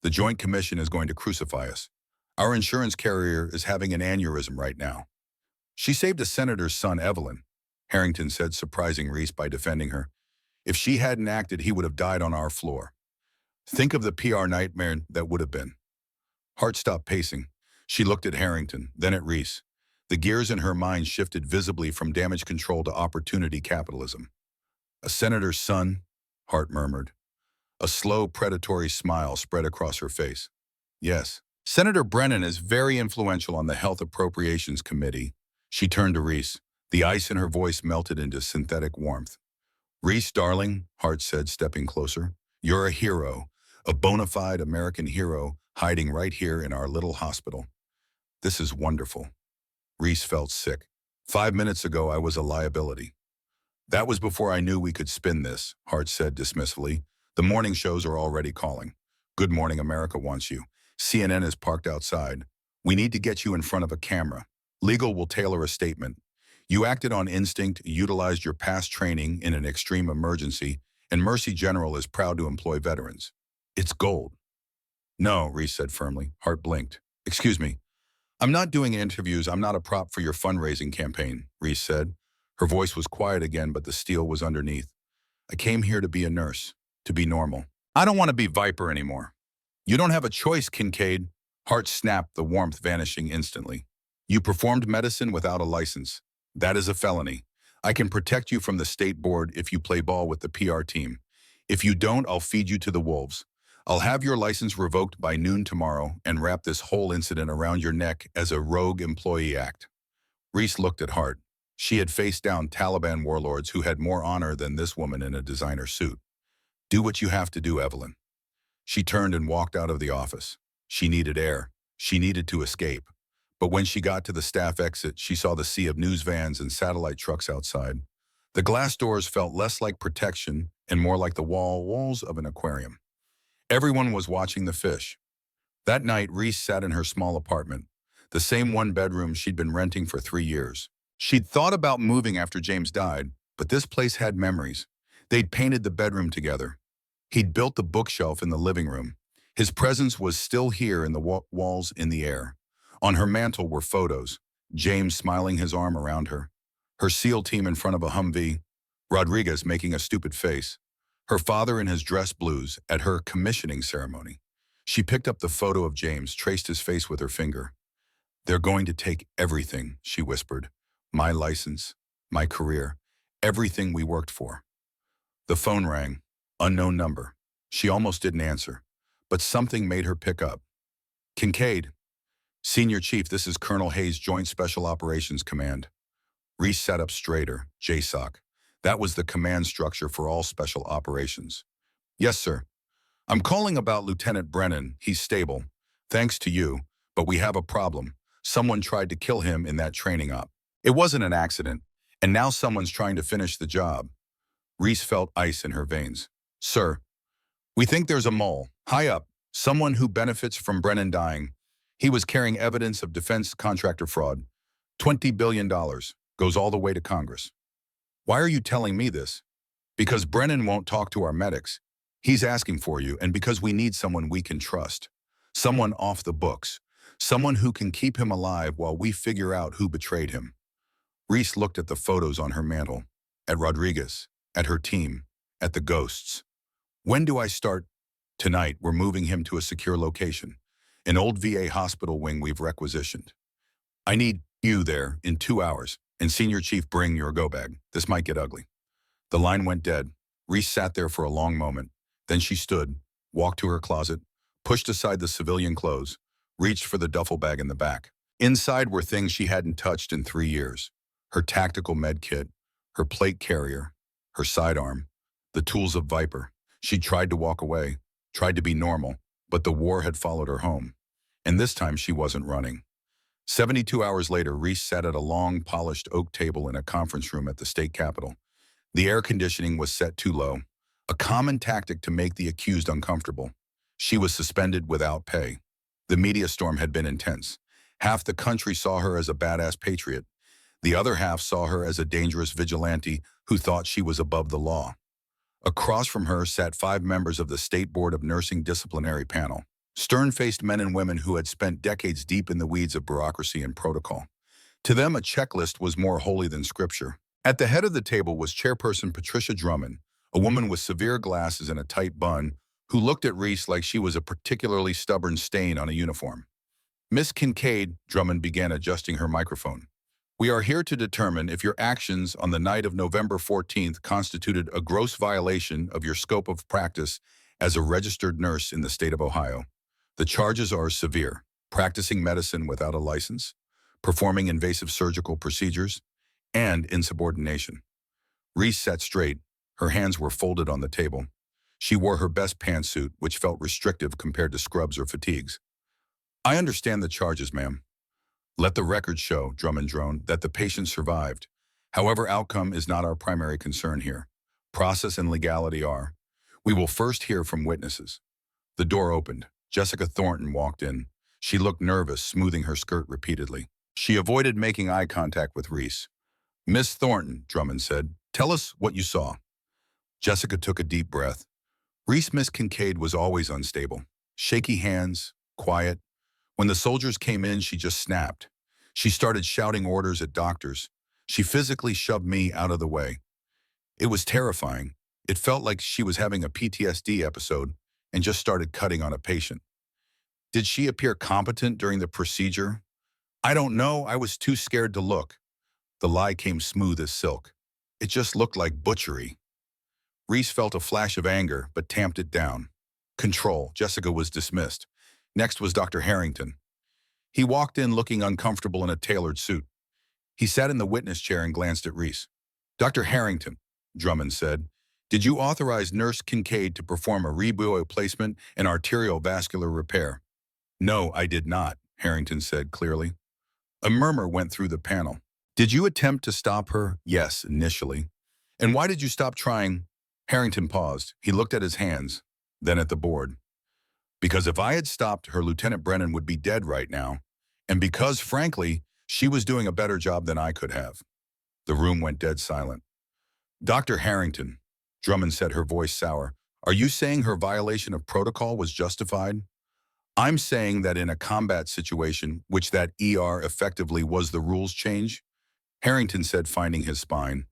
The Joint Commission is going to crucify us. Our insurance carrier is having an aneurysm right now." "She saved a senator's son, Evelyn," Harrington said, surprising Reese by defending her. "If she hadn't acted, he would have died on our floor. Think of the PR nightmare that would have been." Hart stopped pacing. She looked at Harrington, then at Reese. The gears in her mind shifted visibly from damage control to opportunity capitalism. "A senator's son," Hart murmured. A slow, predatory smile spread across her face. "Yes. Senator Brennan is very influential on the Health Appropriations Committee." She turned to Reese. The ice in her voice melted into synthetic warmth. "Reese, darling," Hart said, stepping closer. "You're a hero, a bona fide American hero, hiding right here in our little hospital. This is wonderful." Reese felt sick. 5 minutes ago, I was a liability." "That was before I knew we could spin this," Hart said dismissively. "The morning shows are already calling. Good Morning America wants you. CNN is parked outside. We need to get you in front of a camera. Legal will tailor a statement. You acted on instinct, utilized your past training in an extreme emergency, and Mercy General is proud to employ veterans. It's gold." "No," Reese said firmly. Hart blinked. "Excuse me. I'm not doing interviews. I'm not a prop for your fundraising campaign," Reese said. Her voice was quiet again, but the steel was underneath. "I came here to be a nurse, to be normal. I don't want to be Viper anymore." "You don't have a choice, Kincaid." Hart snapped, the warmth vanishing instantly. "You performed medicine without a license. That is a felony. I can protect you from the state board if you play ball with the PR team. If you don't, I'll feed you to the wolves. I'll have your license revoked by noon tomorrow and wrap this whole incident around your neck as a rogue employee act." Reese looked at Hart. She had faced down Taliban warlords who had more honor than this woman in a designer suit. "Do what you have to do, Evelyn." She turned and walked out of the office. She needed air. She needed to escape. But when she got to the staff exit, she saw the sea of news vans and satellite trucks outside. The glass doors felt less like protection and more like the walls of an aquarium. Everyone was watching the fish. That night, Reese sat in her small apartment, the same 1-bedroom she'd been renting for 3 years. She'd thought about moving after James died, but this place had memories. They'd painted the bedroom together. He'd built the bookshelf in the living room. His presence was still here in the walls, in the air. On her mantle were photos, James smiling his arm around her, her SEAL team in front of a Humvee, Rodriguez making a stupid face, her father in his dress blues at her commissioning ceremony. She picked up the photo of James, traced his face with her finger. "They're going to take everything," she whispered. "My license, my career, everything we worked for." The phone rang. Unknown number. She almost didn't answer, but something made her pick up. "Kincaid." "Senior Chief, this is Colonel Hayes, Joint Special Operations Command." Reese sat up straighter. JSOC. That was the command structure for all special operations. "Yes, sir. I'm calling about Lieutenant Brennan. He's stable. Thanks to you, but we have a problem. Someone tried to kill him in that training op. It wasn't an accident, and now someone's trying to finish the job." Reese felt ice in her veins. "Sir, we think there's a mole, high up, someone who benefits from Brennan dying. He was carrying evidence of defense contractor fraud. $20 billion. Goes all the way to Congress." "Why are you telling me this?" "Because Brennan won't talk to our medics. He's asking for you, and because we need someone we can trust. Someone off the books. Someone who can keep him alive while we figure out who betrayed him. Reese looked at the photos on her mantle, at Rodriguez, at her team, at the ghosts. When do I start? Tonight, we're moving him to a secure location, an old VA hospital wing we've requisitioned. I need you there in 2 hours, and Senior Chief, bring your go-bag. This might get ugly. The line went dead. Reese sat there for a long moment. Then she stood, walked to her closet, pushed aside the civilian clothes, reached for the duffel bag in the back. Inside were things she hadn't touched in 3 years. Her tactical med kit, her plate carrier, her sidearm, the tools of Viper. She tried to walk away, tried to be normal, but the war had followed her home. And this time she wasn't running. 72 hours later, Reese sat at a long, polished oak table in a conference room at the state capitol. The air conditioning was set too low, a common tactic to make the accused uncomfortable. She was suspended without pay. The media storm had been intense. Half the country saw her as a badass patriot. The other half saw her as a dangerous vigilante who thought she was above the law. Across from her sat 5 members of the State Board of Nursing disciplinary panel, stern-faced men and women who had spent decades deep in the weeds of bureaucracy and protocol. To them, a checklist was more holy than scripture. At the head of the table was Chairperson Patricia Drummond, a woman with severe glasses and a tight bun, who looked at Reese like she was a particularly stubborn stain on a uniform. Miss Kincaid, Drummond began, adjusting her microphone. We are here to determine if your actions on the night of November 14th constituted a gross violation of your scope of practice as a registered nurse in the state of Ohio. The charges are severe: practicing medicine without a license, performing invasive surgical procedures, and insubordination. Reese sat straight. Her hands were folded on the table. She wore her best pantsuit, which felt restrictive compared to scrubs or fatigues. I understand the charges, ma'am. Let the record show, Drummond droned, that the patient survived. However, outcome is not our primary concern here. Process and legality are. We will first hear from witnesses. The door opened. Jessica Thornton walked in. She looked nervous, smoothing her skirt repeatedly. She avoided making eye contact with Reese. Miss Thornton, Drummond said, tell us what you saw. Jessica took a deep breath. Miss Kincaid was always unstable. Shaky hands, quiet. When the soldiers came in, she just snapped. She started shouting orders at doctors. She physically shoved me out of the way. It was terrifying. It felt like she was having a PTSD episode and just started cutting on a patient. Did she appear competent during the procedure? I don't know. I was too scared to look. The lie came smooth as silk. It just looked like butchery. Reese felt a flash of anger, but tamped it down. Control. Jessica was dismissed. Next was Dr. Harrington. He walked in looking uncomfortable in a tailored suit. He sat in the witness chair and glanced at Reese. Dr. Harrington, Drummond said, did you authorize Nurse Kincaid to perform a reboot placement and arterial vascular repair? No, I did not, Harrington said clearly. A murmur went through the panel. Did you attempt to stop her? Yes, initially. And why did you stop trying? Harrington paused. He looked at his hands, then at the board. Because if I had stopped her, Lieutenant Brennan would be dead right now. And because, frankly, she was doing a better job than I could have. The room went dead silent. Dr. Harrington, Drummond said, her voice sour, are you saying her violation of protocol was justified? I'm saying that in a combat situation, which that ER effectively was the rules change, Harrington said, finding his spine.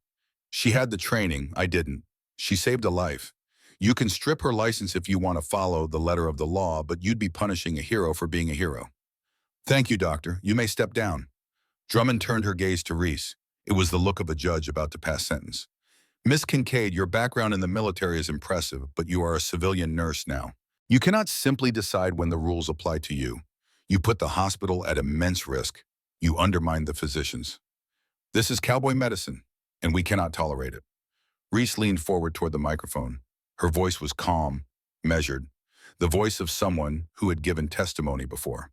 She had the training, I didn't. She saved a life. You can strip her license if you want to follow the letter of the law, but you'd be punishing a hero for being a hero. Thank you, doctor. You may step down. Drummond turned her gaze to Reese. It was the look of a judge about to pass sentence. Miss Kincaid, your background in the military is impressive, but you are a civilian nurse now. You cannot simply decide when the rules apply to you. You put the hospital at immense risk. You undermine the physicians. This is cowboy medicine, and we cannot tolerate it. Reese leaned forward toward the microphone. Her voice was calm, measured, the voice of someone who had given testimony before.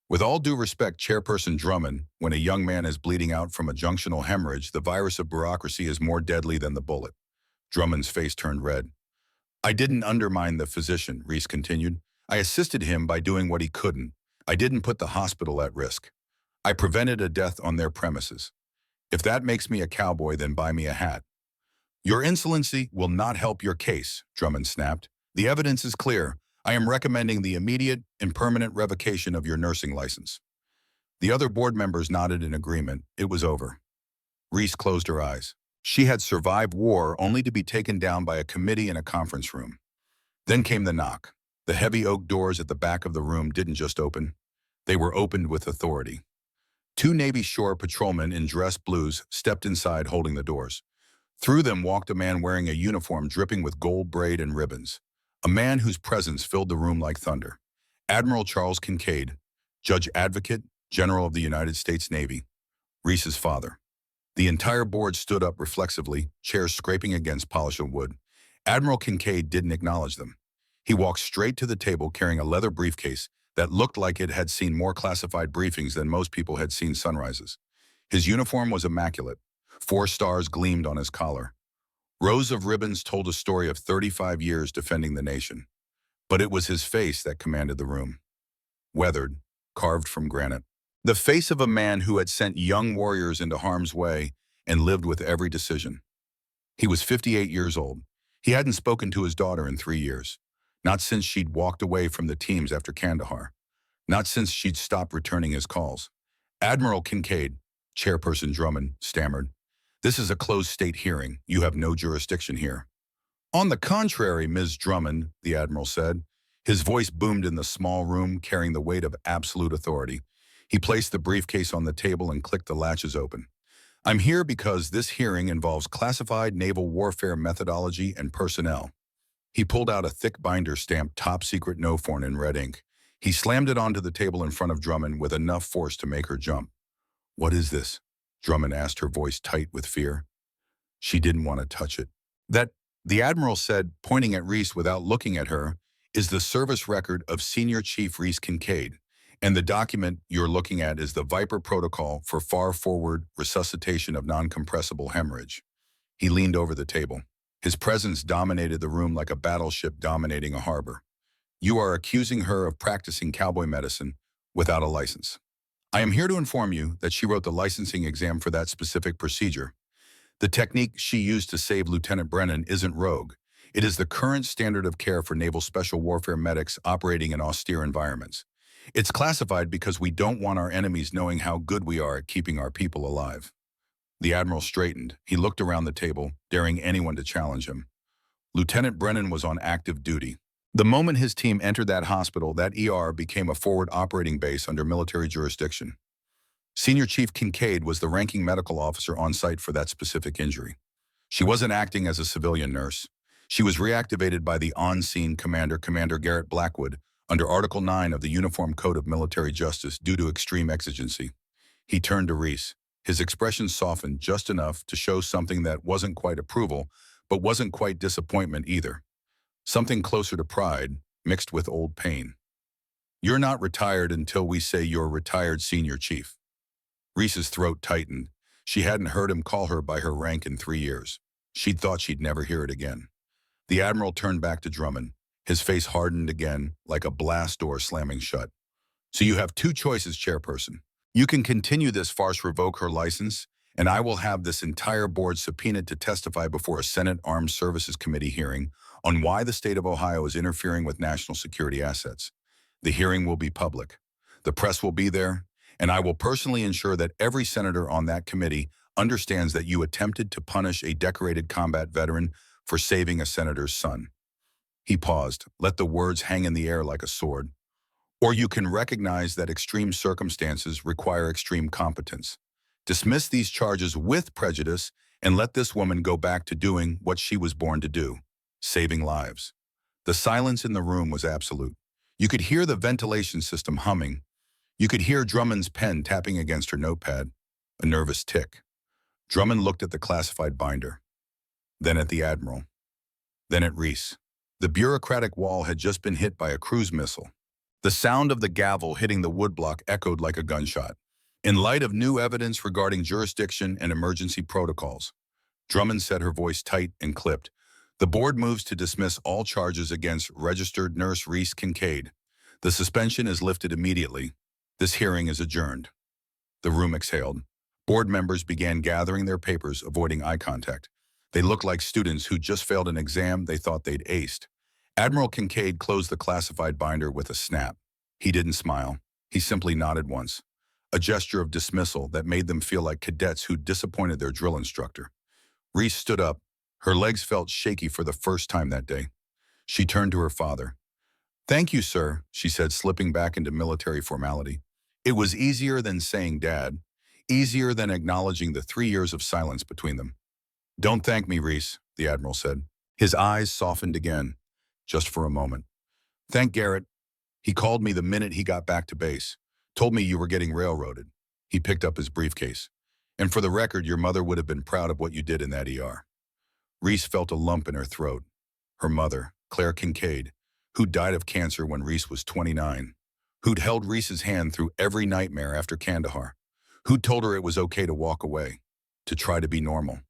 With all due respect, Chairperson Drummond, when a young man is bleeding out from a junctional hemorrhage, the virus of bureaucracy is more deadly than the bullet. Drummond's face turned red. I didn't undermine the physician, Reese continued. I assisted him by doing what he couldn't. I didn't put the hospital at risk. I prevented a death on their premises. If that makes me a cowboy, then buy me a hat. Your insolency will not help your case, Drummond snapped. The evidence is clear. I am recommending the immediate and permanent revocation of your nursing license. The other board members nodded in agreement. It was over. Reese closed her eyes. She had survived war only to be taken down by a committee in a conference room. Then came the knock. The heavy oak doors at the back of the room didn't just open. They were opened with authority. Two Navy Shore patrolmen in dress blues stepped inside holding the doors. Through them walked a man wearing a uniform dripping with gold braid and ribbons. A man whose presence filled the room like thunder. Admiral Charles Kincaid, Judge Advocate, General of the United States Navy. Reese's father. The entire board stood up reflexively, chairs scraping against polished wood. Admiral Kincaid didn't acknowledge them. He walked straight to the table carrying a leather briefcase that looked like it had seen more classified briefings than most people had seen sunrises. His uniform was immaculate. 4 stars gleamed on his collar. Rows of ribbons told a story of 35 years defending the nation. But it was his face that commanded the room. Weathered, carved from granite. The face of a man who had sent young warriors into harm's way and lived with every decision. He was 58 years old. He hadn't spoken to his daughter in 3 years. Not since she'd walked away from the teams after Kandahar. Not since she'd stopped returning his calls. Admiral Kincaid, Chairperson Drummond, stammered, "This is a closed state hearing. You have no jurisdiction here." "On the contrary, Ms. Drummond," the Admiral said. His voice boomed in the small room, carrying the weight of absolute authority. He placed the briefcase on the table and clicked the latches open. "I'm here because this hearing involves classified naval warfare methodology and personnel." He pulled out a thick binder stamped "Top Secret No Foreign" in red ink. He slammed it onto the table in front of Drummond with enough force to make her jump. "What is this?" Drummond asked, her voice tight with fear. She didn't want to touch it. "That," the Admiral said, pointing at Reese without looking at her, "is the service record of Senior Chief Reese Kincaid. And the document you're looking at is the Viper Protocol for far-forward resuscitation of non-compressible hemorrhage." He leaned over the table. His presence dominated the room like a battleship dominating a harbor. "You are accusing her of practicing cowboy medicine without a license. I am here to inform you that she wrote the licensing exam for that specific procedure. The technique she used to save Lieutenant Brennan isn't rogue. It is the current standard of care for naval special warfare medics operating in austere environments. It's classified because we don't want our enemies knowing how good we are at keeping our people alive." The Admiral straightened. He looked around the table, daring anyone to challenge him. Lieutenant Brennan was on active duty. The moment his team entered that hospital, that ER became a forward operating base under military jurisdiction. Senior Chief Kincaid was the ranking medical officer on site for that specific injury. She wasn't acting as a civilian nurse. She was reactivated by the on-scene commander, Commander Garrett Blackwood, under Article 9 of the Uniform Code of Military Justice due to extreme exigency. He turned to Reese. His expression softened just enough to show something that wasn't quite approval, but wasn't quite disappointment either. Something closer to pride, mixed with old pain. "You're not retired until we say you're retired, Senior Chief." Reese's throat tightened. She hadn't heard him call her by her rank in 3 years. She'd thought she'd never hear it again. The Admiral turned back to Drummond. His face hardened again, like a blast door slamming shut. "So you have 2 choices, Chairperson. You can continue this farce, revoke her license, and I will have this entire board subpoenaed to testify before a Senate Armed Services Committee hearing on why the state of Ohio is interfering with national security assets. The hearing will be public. The press will be there, and I will personally ensure that every senator on that committee understands that you attempted to punish a decorated combat veteran for saving a senator's son." He paused, let the words hang in the air like a sword. "Or you can recognize that extreme circumstances require extreme competence. Dismiss these charges with prejudice and let this woman go back to doing what she was born to do, saving lives." The silence in the room was absolute. You could hear the ventilation system humming. You could hear Drummond's pen tapping against her notepad, a nervous tick. Drummond looked at the classified binder, then at the Admiral, then at Reese. The bureaucratic wall had just been hit by a cruise missile. The sound of the gavel hitting the woodblock echoed like a gunshot. "In light of new evidence regarding jurisdiction and emergency protocols," Drummond said, her voice tight and clipped, "the board moves to dismiss all charges against registered nurse Reese Kincaid. The suspension is lifted immediately. This hearing is adjourned." The room exhaled. Board members began gathering their papers, avoiding eye contact. They looked like students who just failed an exam they thought they'd aced. Admiral Kincaid closed the classified binder with a snap. He didn't smile. He simply nodded once, a gesture of dismissal that made them feel like cadets who disappointed their drill instructor. Reese stood up. Her legs felt shaky for the first time that day. She turned to her father. "Thank you, sir," she said, slipping back into military formality. It was easier than saying Dad, easier than acknowledging the 3 years of silence between them. "Don't thank me, Reese," the Admiral said. His eyes softened again, just for a moment. "Thank Garrett. He called me the minute he got back to base. Told me you were getting railroaded." He picked up his briefcase. "And for the record, your mother would have been proud of what you did in that ER." Reese felt a lump in her throat. Her mother, Claire Kincaid, who died of cancer when Reese was 29, who'd held Reese's hand through every nightmare after Kandahar, who'd told her it was okay to walk away, to try to be normal.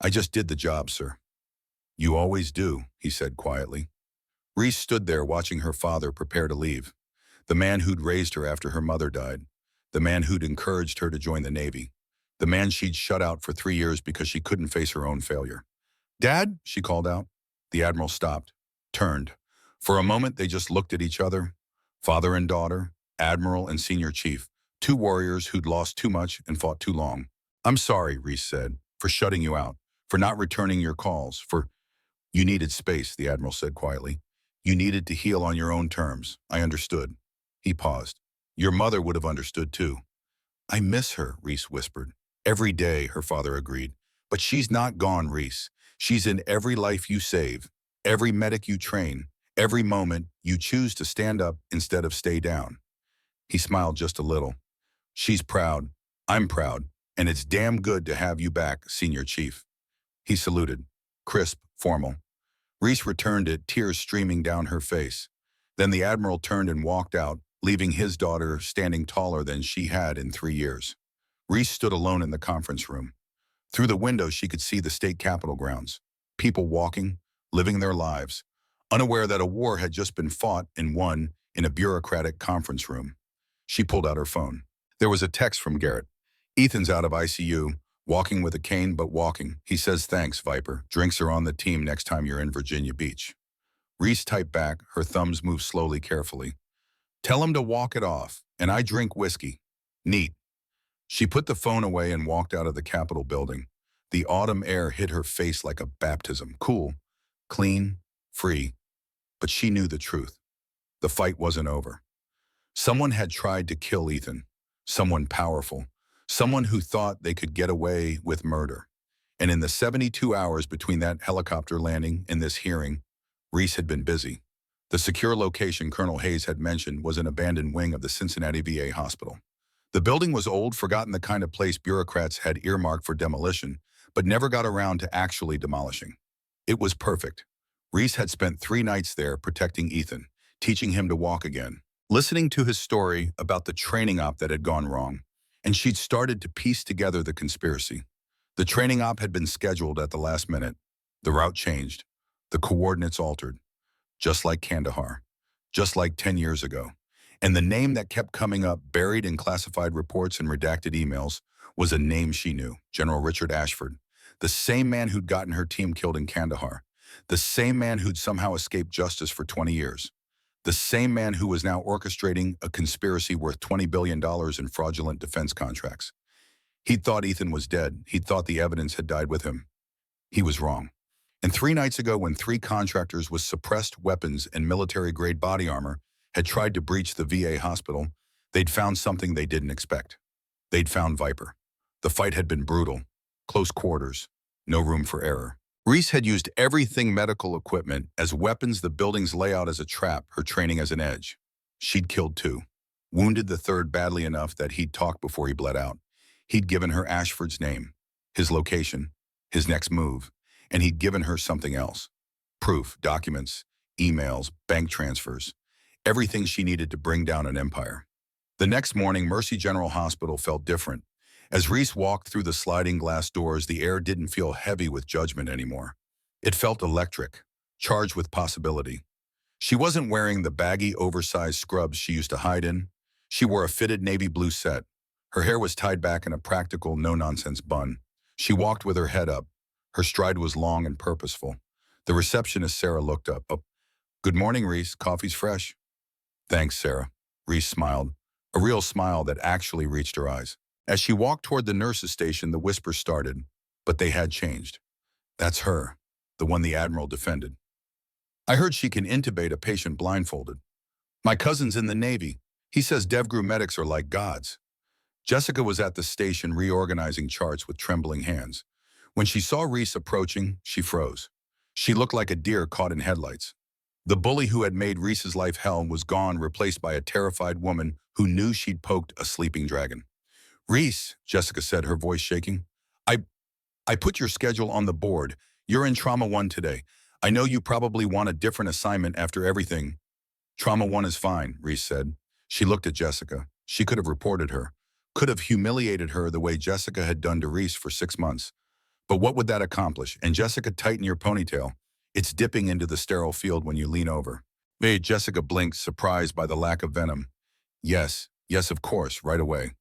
"I just did the job, sir." "You always do," he said quietly. Reese stood there watching her father prepare to leave, the man who'd raised her after her mother died, the man who'd encouraged her to join the Navy, the man she'd shut out for 3 years because she couldn't face her own failure. "Dad," she called out. The Admiral stopped, turned. For a moment, they just looked at each other, father and daughter, Admiral and Senior Chief, two warriors who'd lost too much and fought too long. "I'm sorry," Reese said, "for shutting you out, for not returning your calls, for—" "You needed space," the Admiral said quietly. "You needed to heal on your own terms. I understood." He paused. "Your mother would have understood too." "I miss her," Reese whispered. "Every day," her father agreed. "But she's not gone, Reese. She's in every life you save, every medic you train, every moment you choose to stand up instead of stay down." He smiled just a little. "She's proud. I'm proud. And it's damn good to have you back, Senior Chief." He saluted, crisp, formal. Reese returned it, tears streaming down her face. Then the Admiral turned and walked out, leaving his daughter standing taller than she had in 3 years. Reese stood alone in the conference room. Through the window, she could see the state capitol grounds. People walking, living their lives, unaware that a war had just been fought and won in a bureaucratic conference room. She pulled out her phone. There was a text from Garrett. "Ethan's out of ICU, walking with a cane, but walking. He says thanks, Viper. Drinks are on the team next time you're in Virginia Beach." Reese typed back, her thumbs moved slowly, carefully. "Tell him to walk it off, and I drink whiskey." "Neat." She put the phone away and walked out of the Capitol building. The autumn air hit her face like a baptism, cool, clean, free. But she knew the truth. The fight wasn't over. Someone had tried to kill Ethan, someone powerful, someone who thought they could get away with murder. And in the 72 hours between that helicopter landing and this hearing, Reese had been busy. The secure location Colonel Hayes had mentioned was an abandoned wing of the Cincinnati VA hospital. The building was old, forgotten, the kind of place bureaucrats had earmarked for demolition, but never got around to actually demolishing. It was perfect. Reese had spent 3 nights there protecting Ethan, teaching him to walk again, listening to his story about the training op that had gone wrong, and she'd started to piece together the conspiracy. The training op had been scheduled at the last minute. The route changed. The coordinates altered. Just like Kandahar. Just like 10 years ago. And the name that kept coming up, buried in classified reports and redacted emails, was a name she knew, General Richard Ashford, the same man who'd gotten her team killed in Kandahar, the same man who'd somehow escaped justice for 20 years, the same man who was now orchestrating a conspiracy worth $20 billion in fraudulent defense contracts. He'd thought Ethan was dead. He'd thought the evidence had died with him. He was wrong. And 3 nights ago, when 3 contractors with suppressed weapons and military-grade body armor had tried to breach the VA hospital, they'd found something they didn't expect. They'd found Viper. The fight had been brutal. Close quarters. No room for error. Reese had used everything medical equipment as weapons, the building's layout as a trap, her training as an edge. She'd killed 2. Wounded the 3rd badly enough that he'd talked before he bled out. He'd given her Ashford's name, his location, his next move, and he'd given her something else. Proof, documents, emails, bank transfers, everything she needed to bring down an empire. The next morning, Mercy General Hospital felt different. As Reese walked through the sliding glass doors, the air didn't feel heavy with judgment anymore. It felt electric, charged with possibility. She wasn't wearing the baggy, oversized scrubs she used to hide in. She wore a fitted navy blue set. Her hair was tied back in a practical, no-nonsense bun. She walked with her head up. Her stride was long and purposeful. The receptionist, Sarah, looked up. "Oh, Good morning, Reese. Coffee's fresh. Thanks, Sarah. Reese smiled, a real smile that actually reached her eyes. As she walked toward the nurse's station, the whispers started, but they had changed. That's her, the one the Admiral defended. I heard she can intubate a patient blindfolded. My cousin's in the Navy. He says DevGru medics are like gods. Jessica was at the station reorganizing charts with trembling hands. When she saw Reese approaching, she froze. She looked like a deer caught in headlights. The bully who had made Reese's life hell was gone, replaced by a terrified woman who knew she'd poked a sleeping dragon. Reese, Jessica said, her voice shaking, I put your schedule on the board. You're in Trauma 1 today. I know you probably want a different assignment after everything. Trauma 1 is fine, Reese said. She looked at Jessica. She could have reported her, could have humiliated her the way Jessica had done to Reese for 6 months. But what would that accomplish? And Jessica, tighten your ponytail. It's dipping into the sterile field when you lean over. Jessica blinked, surprised by the lack of venom. Yes, of course, right away.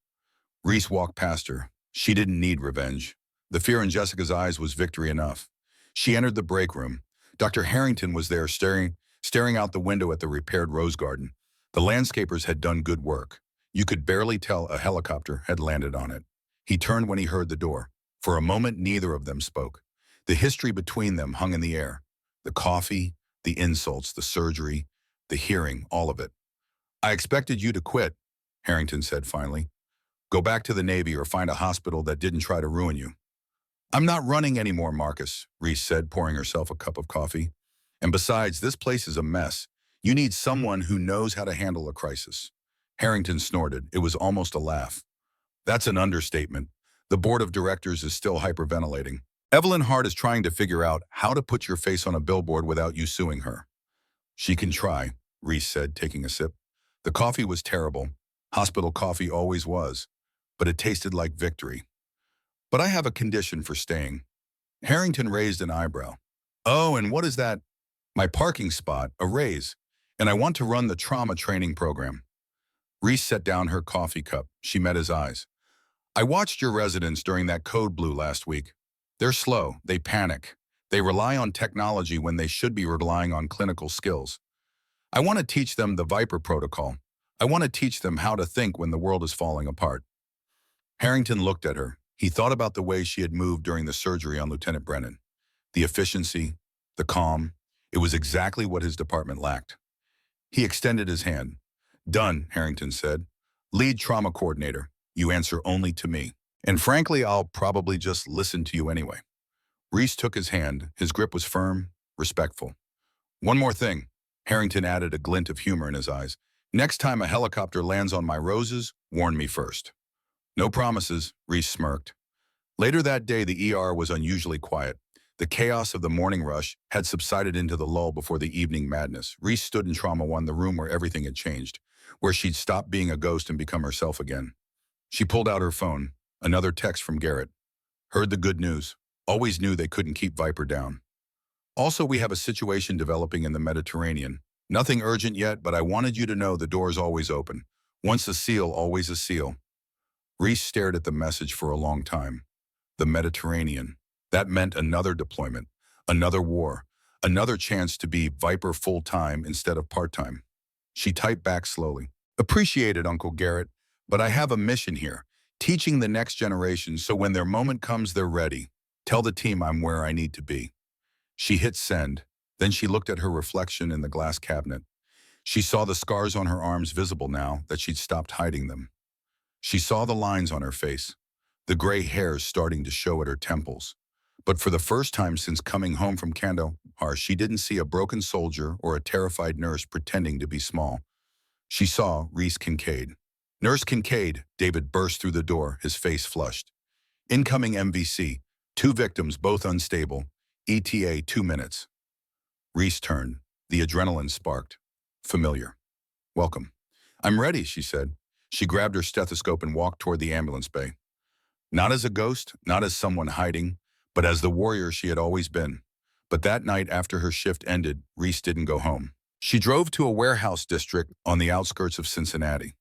Reese walked past her. She didn't need revenge. The fear in Jessica's eyes was victory enough. She entered the break room. Dr. Harrington was there staring out the window at the repaired rose garden. The landscapers had done good work. You could barely tell a helicopter had landed on it. He turned when he heard the door. For a moment, neither of them spoke. The history between them hung in the air. The coffee, the insults, the surgery, the hearing, all of it. I expected you to quit, Harrington said finally. Go back to the Navy or find a hospital that didn't try to ruin you. I'm not running anymore, Marcus, Reese said, pouring herself a cup of coffee. And besides, this place is a mess. You need someone who knows how to handle a crisis. Harrington snorted. It was almost a laugh. That's an understatement. The board of directors is still hyperventilating. Evelyn Hart is trying to figure out how to put your face on a billboard without you suing her. She can try, Reese said, taking a sip. The coffee was terrible. Hospital coffee always was. But it tasted like victory. But I have a condition for staying. Harrington raised an eyebrow. Oh, and what is that? My parking spot, a raise. And I want to run the trauma training program. Reese set down her coffee cup. She met his eyes. I watched your residents during that code blue last week. They're slow. They panic. They rely on technology when they should be relying on clinical skills. I want to teach them the Viper protocol. I want to teach them how to think when the world is falling apart. Harrington looked at her. He thought about the way she had moved during the surgery on Lieutenant Brennan. The efficiency, the calm. It was exactly what his department lacked. He extended his hand. Done, Harrington said. Lead trauma coordinator. You answer only to me. And frankly, I'll probably just listen to you anyway. Reese took his hand. His grip was firm, respectful. One more thing. Harrington added, a glint of humor in his eyes. Next time a helicopter lands on my roses, warn me first. No promises, Reese smirked. Later that day, the ER was unusually quiet. The chaos of the morning rush had subsided into the lull before the evening madness. Reese stood in Trauma 1, the room where everything had changed, where she'd stopped being a ghost and become herself again. She pulled out her phone. Another text from Garrett. Heard the good news. Always knew they couldn't keep Viper down. Also, we have a situation developing in the Mediterranean. Nothing urgent yet, but I wanted you to know the door's always open. Once a seal, always a seal. Reese stared at the message for a long time. The Mediterranean. That meant another deployment, another war, another chance to be Viper full-time instead of part-time. She typed back slowly. Appreciate it, Uncle Garrett, but I have a mission here, teaching the next generation so when their moment comes, they're ready. Tell the team I'm where I need to be. She hit send. Then she looked at her reflection in the glass cabinet. She saw the scars on her arms visible now that she'd stopped hiding them. She saw the lines on her face, the gray hairs starting to show at her temples. But for the first time since coming home from Kandahar, she didn't see a broken soldier or a terrified nurse pretending to be small. She saw Reese Kincaid. Nurse Kincaid, David burst through the door, his face flushed. Incoming MVC, 2 victims, both unstable. ETA 2 minutes. Reese turned. The adrenaline sparked. Familiar. Welcome. I'm ready, she said. She grabbed her stethoscope and walked toward the ambulance bay. Not as a ghost, not as someone hiding, but as the warrior she had always been. But that night after her shift ended, Reese didn't go home. She drove to a warehouse district on the outskirts of Cincinnati,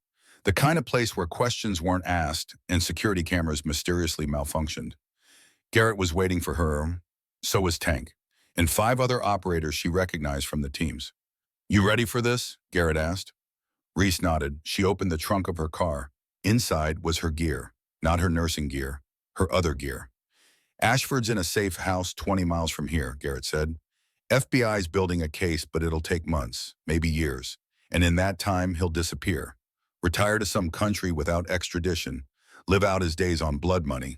the kind of place where questions weren't asked and security cameras mysteriously malfunctioned. Garrett was waiting for her, so was Tank, and 5 other operators she recognized from the teams. You ready for this? Garrett asked. Reese nodded. She opened the trunk of her car. Inside was her gear, not her nursing gear, her other gear. Ashford's in a safe house 20 miles from here, Garrett said. FBI's building a case, but it'll take months, maybe years. And in that time, he'll disappear. Retire to some country without extradition. Live out his days on blood money.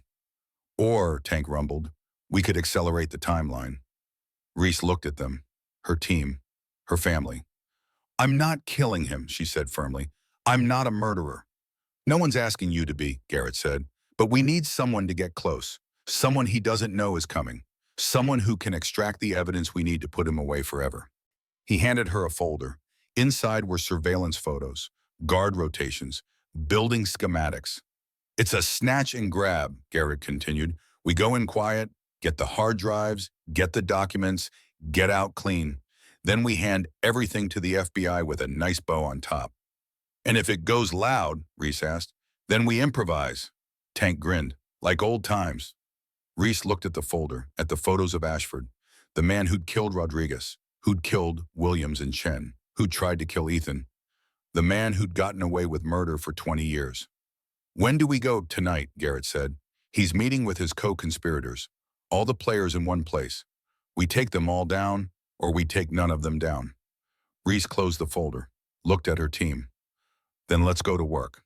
Or, Tank rumbled, we could accelerate the timeline. Reese looked at them, her team, her family. I'm not killing him, she said firmly. I'm not a murderer. No one's asking you to be, Garrett said. But we need someone to get close. Someone he doesn't know is coming. Someone who can extract the evidence we need to put him away forever. He handed her a folder. Inside were surveillance photos, guard rotations, building schematics. It's a snatch and grab, Garrett continued. We go in quiet, get the hard drives, get the documents, get out clean. Then we hand everything to the FBI with a nice bow on top. And if it goes loud, Reese asked, then we improvise. Tank grinned, like old times. Reese looked at the folder, at the photos of Ashford, the man who'd killed Rodriguez, who'd killed Williams and Chen, who'd tried to kill Ethan, the man who'd gotten away with murder for 20 years. When do we go tonight? Garrett said. He's meeting with his co-conspirators, all the players in one place. We take them all down, or we take none of them down. Reese closed the folder, looked at her team. Then let's go to work.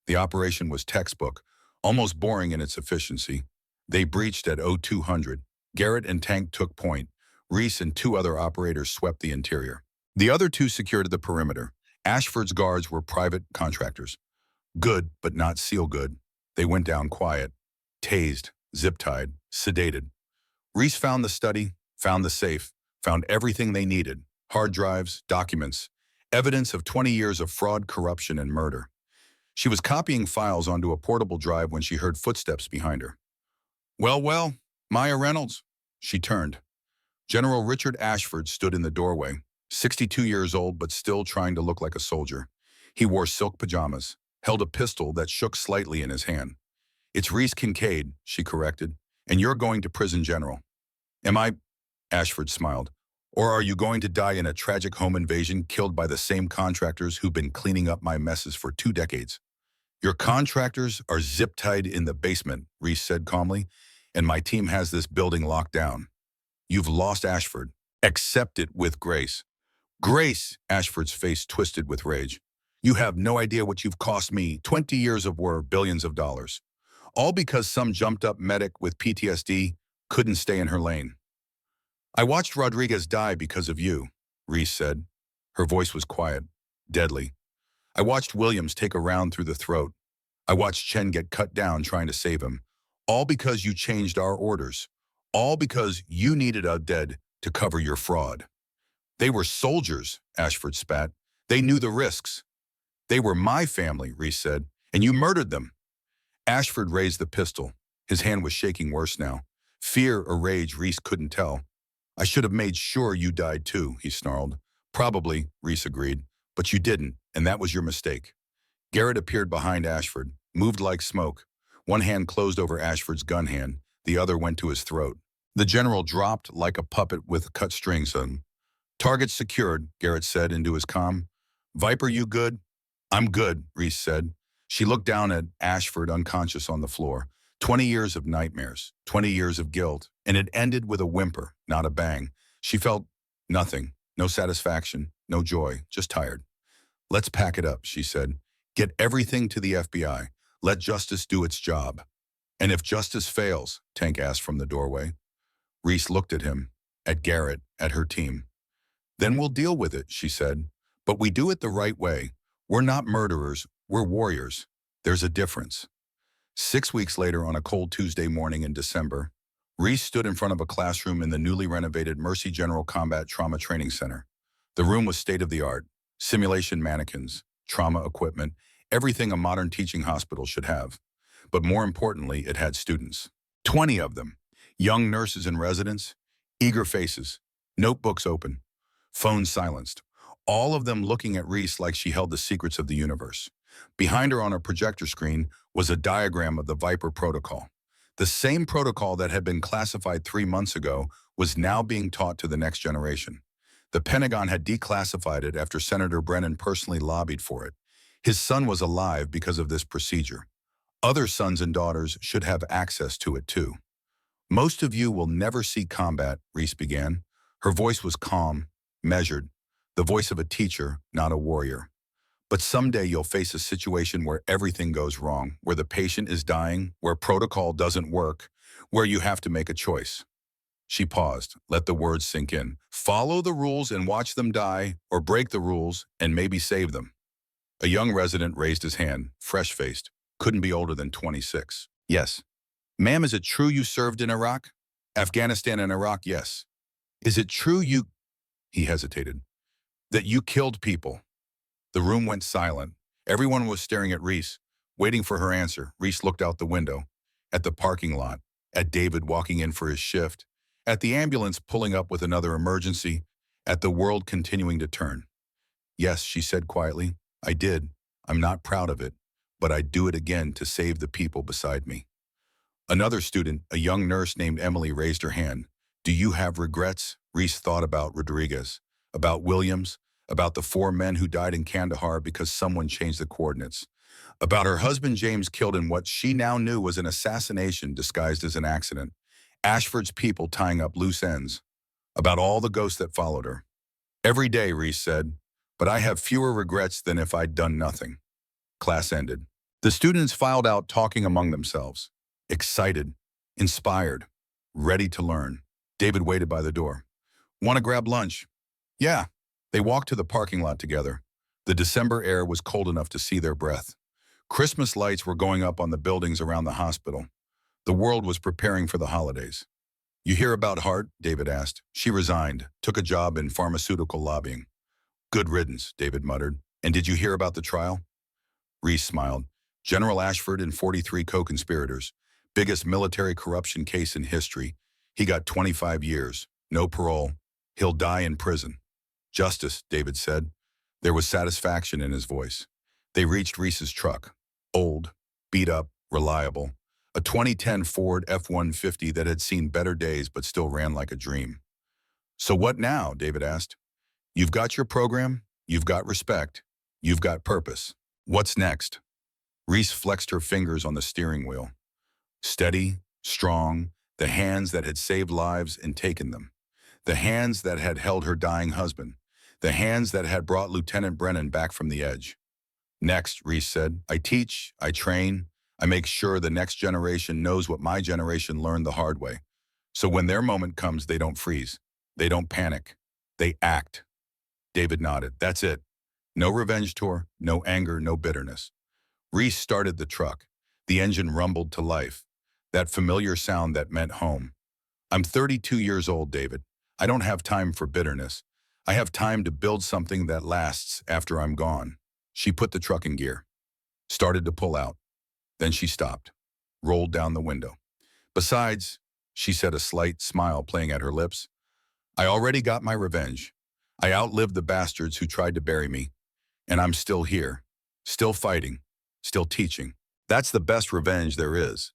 The operation was textbook, almost boring in its efficiency. They breached at 0200. Garrett and Tank took point. Reese and two other operators swept the interior. The other two secured the perimeter. Ashford's guards were private contractors. Good, but not seal good. They went down quiet, tased, zip-tied, sedated. Reese found the study, found the safe, found everything they needed. Hard drives, documents, evidence of 20 years of fraud, corruption, and murder. She was copying files onto a portable drive when she heard footsteps behind her. Well, Maya Reynolds. She turned. General Richard Ashford stood in the doorway, 62 years old but still trying to look like a soldier. He wore silk pajamas, held a pistol that shook slightly in his hand. It's Reese Kincaid, she corrected, and you're going to prison, General. Am I? Ashford smiled. Or are you going to die in a tragic home invasion killed by the same contractors who've been cleaning up my messes for 2 decades? Your contractors are zip-tied in the basement, Reese said calmly, and my team has this building locked down. You've lost Ashford. Accept it with grace. Grace, Ashford's face twisted with rage. You have no idea what you've cost me, 20 years of war, billions of dollars. All because some jumped-up medic with PTSD couldn't stay in her lane. I watched Rodriguez die because of you, Reese said. Her voice was quiet, deadly. I watched Williams take a round through the throat. I watched Chen get cut down trying to save him. All because you changed our orders. All because you needed a dead to cover your fraud. They were soldiers, Ashford spat. They knew the risks. They were my family, Reese said, and you murdered them. Ashford raised the pistol. His hand was shaking worse now. Fear or rage, Reese couldn't tell. I should have made sure you died too, he snarled. Probably, Reese agreed, but you didn't, and that was your mistake. Garrett appeared behind Ashford, moved like smoke. One hand closed over Ashford's gun hand, the other went to his throat. The general dropped like a puppet with cut strings on. Target secured, Garrett said into his comm. Viper, you good? I'm good, Reese said. She looked down at Ashford unconscious on the floor. 20 years of nightmares, 20 years of guilt, and it ended with a whimper, not a bang. She felt nothing, no satisfaction, no joy, just tired. Let's pack it up, she said. Get everything to the FBI. Let justice do its job. And if justice fails, Tank asked from the doorway. Reese looked at him, at Garrett, at her team. Then we'll deal with it, she said. But we do it the right way. We're not murderers, we're warriors. There's a difference. 6 weeks later, on a cold Tuesday morning in December, Reese stood in front of a classroom in the newly renovated Mercy General Combat Trauma Training Center. The room was state-of-the-art, simulation mannequins, trauma equipment, everything a modern teaching hospital should have. But more importantly, it had students. 20 of them, young nurses and residents, eager faces, notebooks open, phones silenced, all of them looking at Reese like she held the secrets of the universe. Behind her on a projector screen was a diagram of the Viper protocol. The same protocol that had been classified 3 months ago was now being taught to the next generation. The Pentagon had declassified it after Senator Brennan personally lobbied for it. His son was alive because of this procedure. Other sons and daughters should have access to it too. Most of you will never see combat, Reese began. Her voice was calm, measured, the voice of a teacher, not a warrior. But someday you'll face a situation where everything goes wrong, where the patient is dying, where protocol doesn't work, where you have to make a choice. She paused, let the words sink in. Follow the rules and watch them die, or break the rules and maybe save them. A young resident raised his hand, fresh-faced, couldn't be older than 26. Yes. Ma'am, is it true you served in Iraq? Afghanistan and Iraq, yes. Is it true you, he hesitated, that you killed people? The room went silent. Everyone was staring at Reese, waiting for her answer. Reese looked out the window, at the parking lot, at David walking in for his shift, at the ambulance pulling up with another emergency, at the world continuing to turn. Yes, she said quietly, I did. I'm not proud of it, but I'd do it again to save the people beside me. Another student, a young nurse named Emily, raised her hand. Do you have regrets? Reese thought about Rodriguez, about Williams, about the 4 men who died in Kandahar because someone changed the coordinates, about her husband James killed in what she now knew was an assassination disguised as an accident, Ashford's people tying up loose ends, about all the ghosts that followed her. Every day, Reese said, but I have fewer regrets than if I'd done nothing. Class ended. The students filed out talking among themselves, excited, inspired, ready to learn. David waited by the door. Want to grab lunch? Yeah. They walked to the parking lot together. The December air was cold enough to see their breath. Christmas lights were going up on the buildings around the hospital. The world was preparing for the holidays. You hear about Hart? David asked. She resigned, took a job in pharmaceutical lobbying. Good riddance, David muttered. And did you hear about the trial? Reese smiled. General Ashford and 43 co-conspirators. Biggest military corruption case in history. He got 25 years. No parole. He'll die in prison. Justice, David said. There was satisfaction in his voice. They reached Reese's truck. Old, beat up, reliable. A 2010 Ford F-150 that had seen better days but still ran like a dream. So what now? David asked. You've got your program, you've got respect, you've got purpose. What's next? Reese flexed her fingers on the steering wheel. Steady, strong, the hands that had saved lives and taken them. The hands that had held her dying husband. The hands that had brought Lieutenant Brennan back from the edge. Next, Reese said, I teach, I train, I make sure the next generation knows what my generation learned the hard way. So when their moment comes, they don't freeze. They don't panic. They act. David nodded. That's it. No revenge tour, no anger, no bitterness. Reese started the truck. The engine rumbled to life. That familiar sound that meant home. I'm 32 years old, David. I don't have time for bitterness. I have time to build something that lasts after I'm gone. She put the truck in gear, started to pull out. Then she stopped, rolled down the window. Besides, she said, a slight smile playing at her lips, I already got my revenge. I outlived the bastards who tried to bury me, and I'm still here, still fighting, still teaching. That's the best revenge there is.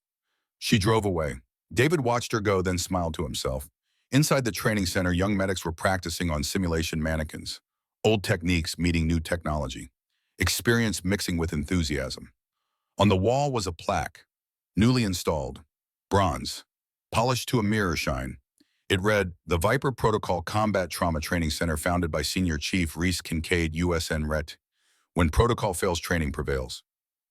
She drove away. David watched her go, then smiled to himself. Inside the training center, young medics were practicing on simulation mannequins, old techniques meeting new technology, experience mixing with enthusiasm. On the wall was a plaque, newly installed, bronze, polished to a mirror shine. It read, the Viper Protocol Combat Trauma Training Center founded by Senior Chief Reese Kincaid, USN Ret. When protocol fails, training prevails.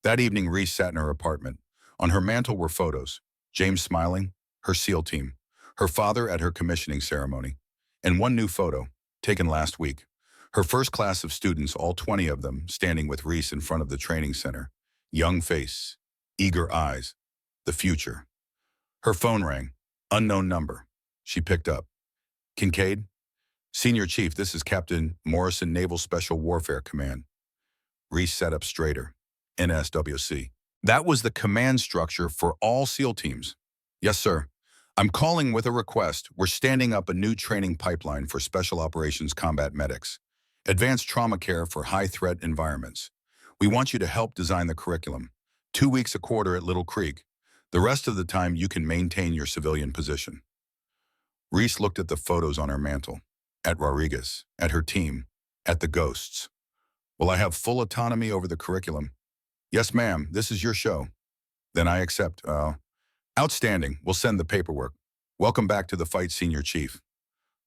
That evening, Reese sat in her apartment. On her mantle were photos, James smiling, her SEAL team, her father at her commissioning ceremony, and one new photo, taken last week. Her first class of students, all 20 of them, standing with Reese in front of the training center. Young face, eager eyes, the future. Her phone rang, unknown number. She picked up. Kincaid? Senior Chief, this is Captain Morrison, Naval Special Warfare Command. Reese sat up straighter. NSWC. That was the command structure for all SEAL teams. Yes, sir. I'm calling with a request. We're standing up a new training pipeline for Special Operations Combat Medics. Advanced trauma care for high-threat environments. We want you to help design the curriculum. 2 weeks a quarter at Little Creek. The rest of the time you can maintain your civilian position. Reese looked at the photos on her mantle. at Rodriguez, at her team, at the ghosts. Will I have full autonomy over the curriculum? Yes, ma'am, this is your show. Then I accept. Outstanding. We'll send the paperwork. Welcome back to the fight, Senior Chief.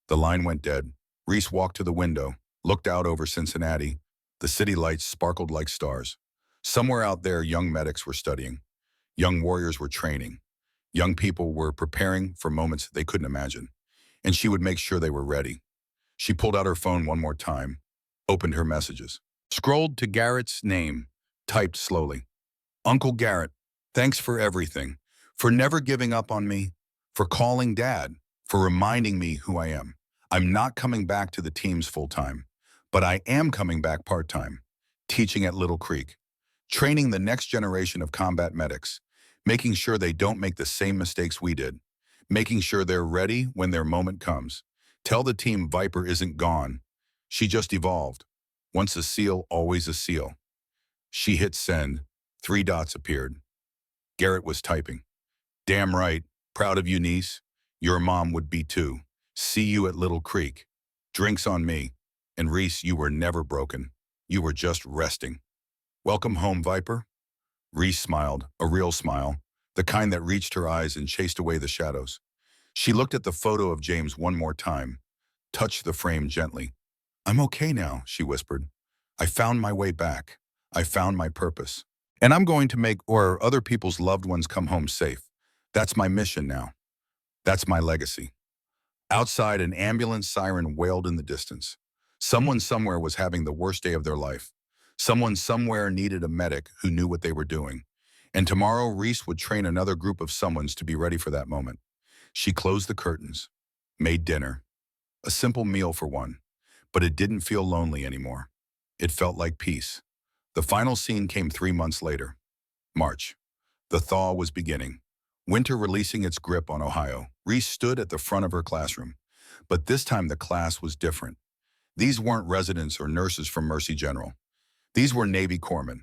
The line went dead. Reese walked to the window, looked out over Cincinnati. The city lights sparkled like stars. Somewhere out there, young medics were studying. Young warriors were training. Young people were preparing for moments they couldn't imagine. And she would make sure they were ready. She pulled out her phone one more time, opened her messages, scrolled to Garrett's name, typed slowly. Uncle Garrett, thanks for everything, for never giving up on me, for calling Dad, for reminding me who I am. I'm not coming back to the teams full-time, but I am coming back part-time, teaching at Little Creek, training the next generation of combat medics, making sure they don't make the same mistakes we did, making sure they're ready when their moment comes. Tell the team Viper isn't gone. She just evolved. Once a SEAL, always a SEAL. She hit send. 3 dots appeared. Garrett was typing. Damn right. Proud of you, niece. Your mom would be too. See you at Little Creek. Drinks on me. And Reese, you were never broken. You were just resting. Welcome home, Viper. Reese smiled, a real smile, the kind that reached her eyes and chased away the shadows. She looked at the photo of James one more time, touched the frame gently. I'm okay now, she whispered. I found my way back. I found my purpose. And I'm going to make other people's loved ones come home safe. That's my mission now. That's my legacy. Outside, an ambulance siren wailed in the distance. Someone somewhere was having the worst day of their life. Someone somewhere needed a medic who knew what they were doing. And tomorrow, Reese would train another group of someones to be ready for that moment. She closed the curtains, made dinner. A simple meal for one. But it didn't feel lonely anymore. It felt like peace. The final scene came 3 months later. March. The thaw was beginning. Winter releasing its grip on Ohio. Reese stood at the front of her classroom. But this time the class was different. These weren't residents or nurses from Mercy General. These were Navy corpsmen,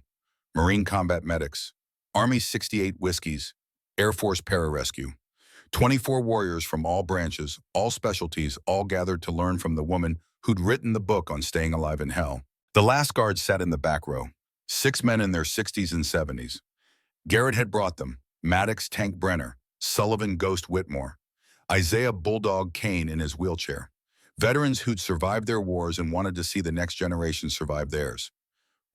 Marine combat medics, Army 68 Whiskies, Air Force pararescue. 24 warriors from all branches, all specialties, all gathered to learn from the woman who'd written the book on staying alive in hell. The last guard sat in the back row. 6 men in their 60s and 70s. Garrett had brought them. Maddox Tank Brenner, Sullivan Ghost Whitmore, Isaiah Bulldog Kane in his wheelchair. Veterans who'd survived their wars and wanted to see the next generation survive theirs.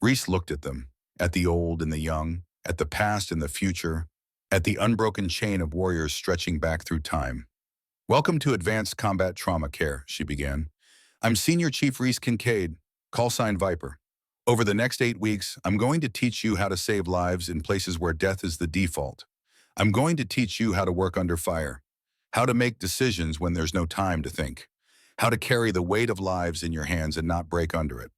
Reese looked at them, at the old and the young, at the past and the future, at the unbroken chain of warriors stretching back through time. Welcome to Advanced Combat Trauma Care, she began. I'm Senior Chief Reese Kincaid, call sign Viper. Over the next 8 weeks, I'm going to teach you how to save lives in places where death is the default. I'm going to teach you how to work under fire, how to make decisions when there's no time to think, how to carry the weight of lives in your hands and not break under it.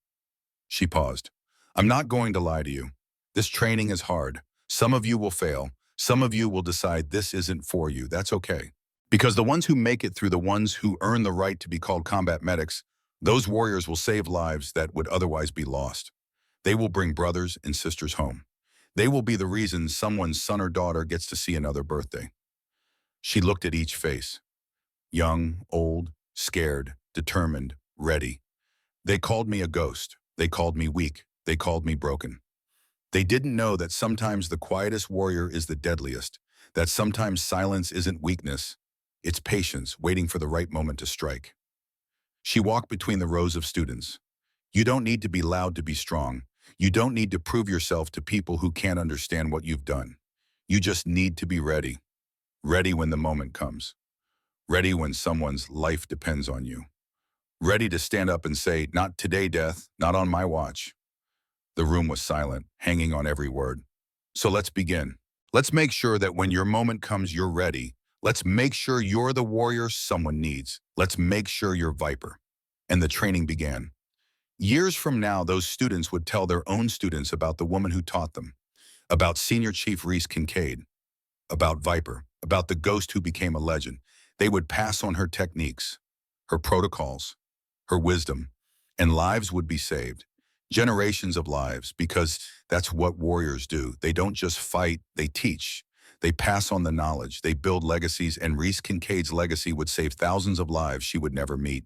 She paused. I'm not going to lie to you. This training is hard. Some of you will fail. Some of you will decide this isn't for you. That's okay. Because the ones who make it through, the ones who earn the right to be called combat medics, those warriors will save lives that would otherwise be lost. They will bring brothers and sisters home. They will be the reason someone's son or daughter gets to see another birthday. She looked at each face. Young, old, scared, determined, ready. They called me a ghost. They called me weak. They called me broken. They didn't know that sometimes the quietest warrior is the deadliest, that sometimes silence isn't weakness. It's patience waiting for the right moment to strike. She walked between the rows of students. You don't need to be loud to be strong. You don't need to prove yourself to people who can't understand what you've done. You just need to be ready. Ready when the moment comes. Ready when someone's life depends on you. Ready to stand up and say, not today, death, not on my watch. The room was silent, hanging on every word. So let's begin. Let's make sure that when your moment comes, you're ready. Let's make sure you're the warrior someone needs. Let's make sure you're Viper. And the training began. Years from now, those students would tell their own students about the woman who taught them, about Senior Chief Reese Kincaid, about Viper, about the ghost who became a legend. They would pass on her techniques, her protocols, her wisdom, and lives would be saved. Generations of lives, because that's what warriors do. They don't just fight, they teach. They pass on the knowledge, they build legacies, and Reese Kincaid's legacy would save thousands of lives she would never meet.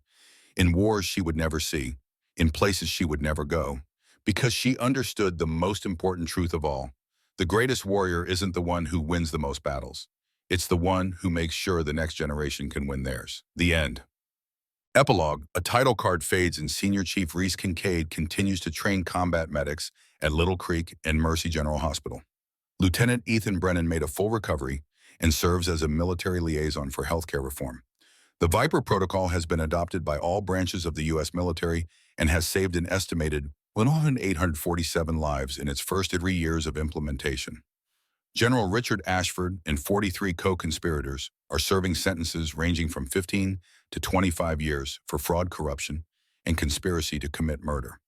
in wars she would never see, in places she would never go, because she understood the most important truth of all. The greatest warrior isn't the one who wins the most battles. It's the one who makes sure the next generation can win theirs. The end. Epilogue, a title card fades and Senior Chief Reese Kincaid continues to train combat medics at Little Creek and Mercy General Hospital. Lieutenant Ethan Brennan made a full recovery and serves as a military liaison for healthcare reform. The Viper protocol has been adopted by all branches of the U.S. military and has saved an estimated 1,847 lives in its first 3 years of implementation. General Richard Ashford and 43 co-conspirators are serving sentences ranging from 15 to 25 years for fraud, corruption, and conspiracy to commit murder.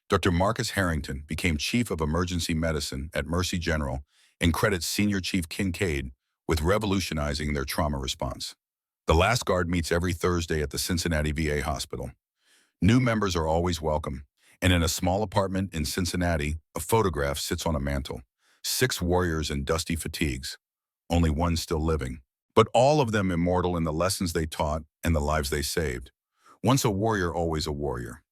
Dr. Marcus Harrington became Chief of Emergency Medicine at Mercy General and credits Senior Chief Kincaid with revolutionizing their trauma response. The Last Guard meets every Thursday at the Cincinnati VA Hospital. New members are always welcome, and in a small apartment in Cincinnati, a photograph sits on a mantle. 6 warriors in dusty fatigues, only one still living, but all of them immortal in the lessons they taught and the lives they saved. Once a warrior, always a warrior.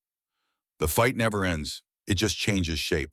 The fight never ends, it just changes shape.